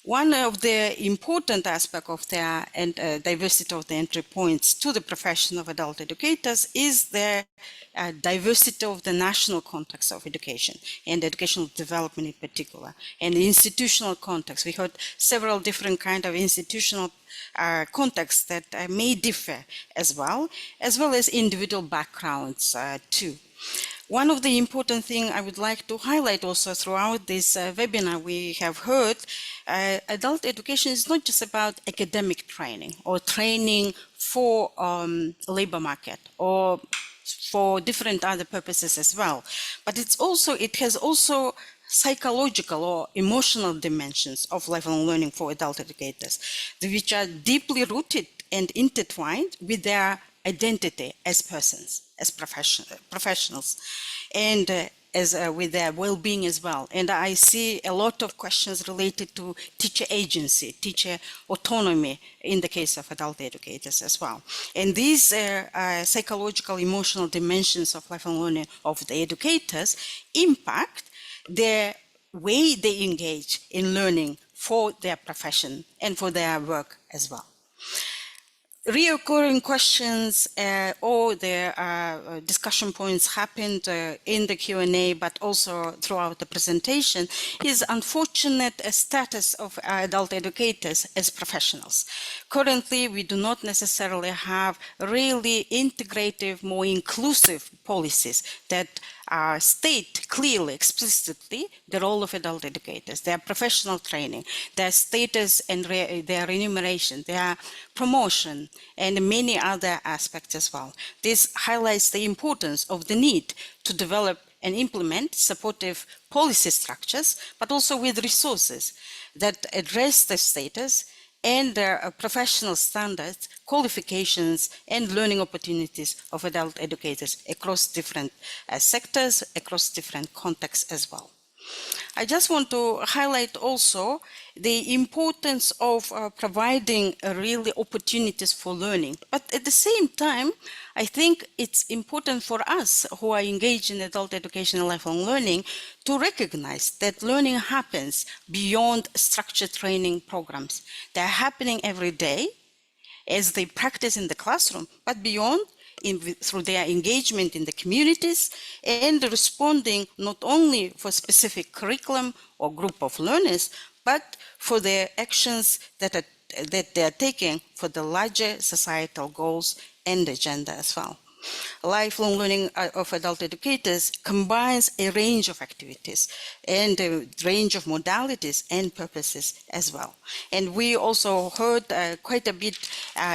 One of the important aspects of the diversity of the entry points to the profession of adult educators is the diversity of the national context of education and educational development in particular, and the institutional context. We heard several different kinds of institutional contexts that may differ as well as individual backgrounds too. One of the important things I would like to highlight also throughout this webinar, we have heard adult education is not just about academic training or training for labor market or for different other purposes as well, but it has also psychological or emotional dimensions of lifelong learning for adult educators, which are deeply rooted and intertwined with their identity as persons, as professionals, and with their well-being as well. And I see a lot of questions related to teacher agency, teacher autonomy in the case of adult educators as well. And these psychological, emotional dimensions of lifelong learning of the educators impact the way they engage in learning for their profession and for their work as well. Reoccurring questions or the discussion points happened in the Q&A, but also throughout the presentation, is unfortunate status of adult educators as professionals. Currently, we do not necessarily have really integrative, more inclusive policies that state clearly, explicitly, the role of adult educators, their professional training, their status and their remuneration, their promotion, and many other aspects as well. This highlights the importance of the need to develop and implement supportive policy structures, but also with resources that address the status and their professional standards, qualifications, and learning opportunities of adult educators across different sectors, across different contexts as well. I just want to highlight also the importance of providing really opportunities for learning. But at the same time, I think it's important for us who are engaged in adult education and lifelong learning to recognize that learning happens beyond structured training programs. They're happening every day. as they practice in the classroom, but beyond, through their engagement in the communities and responding not only for specific curriculum or group of learners, but for their actions that they are taking for the larger societal goals and agenda as well. Lifelong learning of adult educators combines a range of activities and a range of modalities and purposes as well. And we also heard quite a bit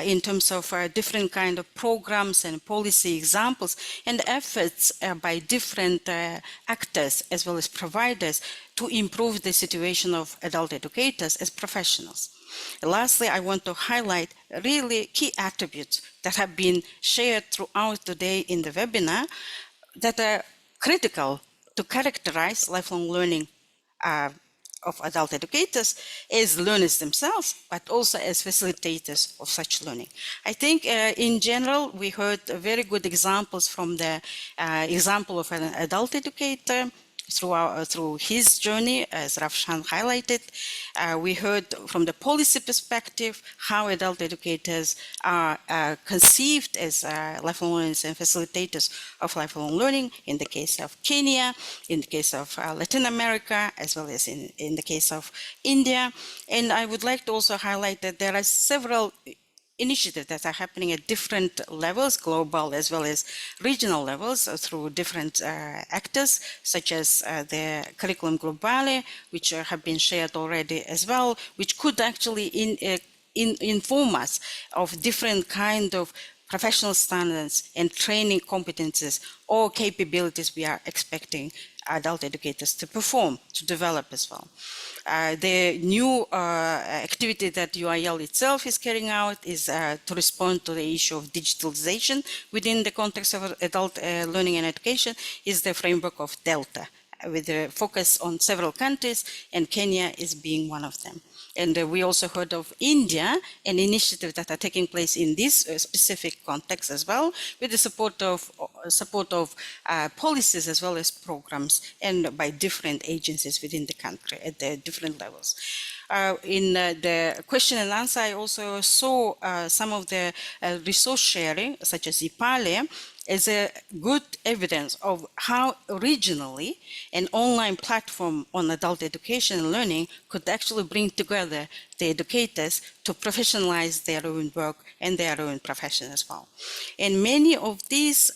in terms of different kind of programs and policy examples and efforts by different actors as well as providers to improve the situation of adult educators as professionals. Lastly, I want to highlight really key attributes that have been shared throughout the day in the webinar that are critical to characterize lifelong learning of adult educators as learners themselves, but also as facilitators of such learning. I think in general, we heard very good examples from the example of an adult educator through his journey, as Rafshan highlighted. We heard from the policy perspective how adult educators are conceived as lifelong learners and facilitators of lifelong learning in the case of Kenya, in the case of Latin America, as well as in the case of India. And I would like to also highlight that there are several initiatives that are happening at different levels, global as well as regional levels, through different actors, such as the Curriculum Globale, which have been shared already as well, which could actually inform us of different kind of professional standards and training competences or capabilities we are expecting adult educators to perform, to develop as well. The new activity that UIL itself is carrying out is to respond to the issue of digitalization within the context of adult learning and education, is the framework of Delta, with a focus on several countries, and Kenya is being one of them. And we also heard of India, an initiative that are taking place in this specific context as well, with the support of policies as well as programs, and by different agencies within the country at the different levels. In the question and answer, I also saw some of the resource sharing, such as IPALE, as a good evidence of how regionally an online platform on adult education and learning could actually bring together the educators to professionalize their own work and their own profession as well. And many of these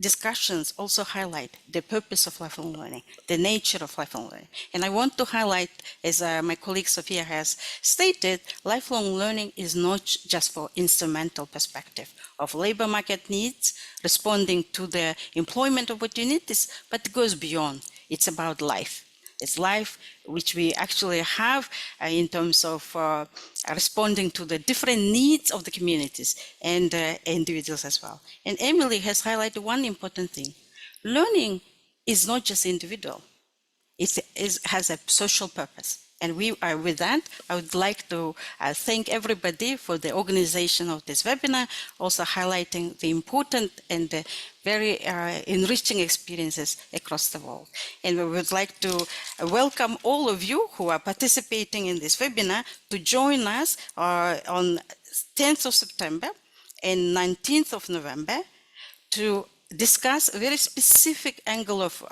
discussions also highlight the purpose of lifelong learning, the nature of lifelong learning. And I want to highlight, as my colleague Sophia has stated, lifelong learning is not just for instrumental perspective of labor market needs, responding to the employment opportunities, but it goes beyond. It's about life. It's life which we actually have in terms of responding to the different needs of the communities and individuals as well. And Emily has highlighted one important thing. Learning is not just individual. It has a social purpose. And with that, I would like to thank everybody for the organization of this webinar, also highlighting the important and very enriching experiences across the world. And we would like to welcome all of you who are participating in this webinar to join us on 10th of September and 19th of November to discuss a very specific angle of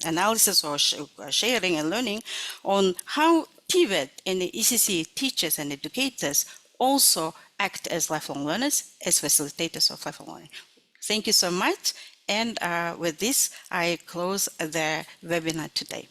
analysis or sharing and learning on how TVET and the ECC teachers and educators also act as lifelong learners, as facilitators of lifelong learning. Thank you so much. And with this, I close the webinar today.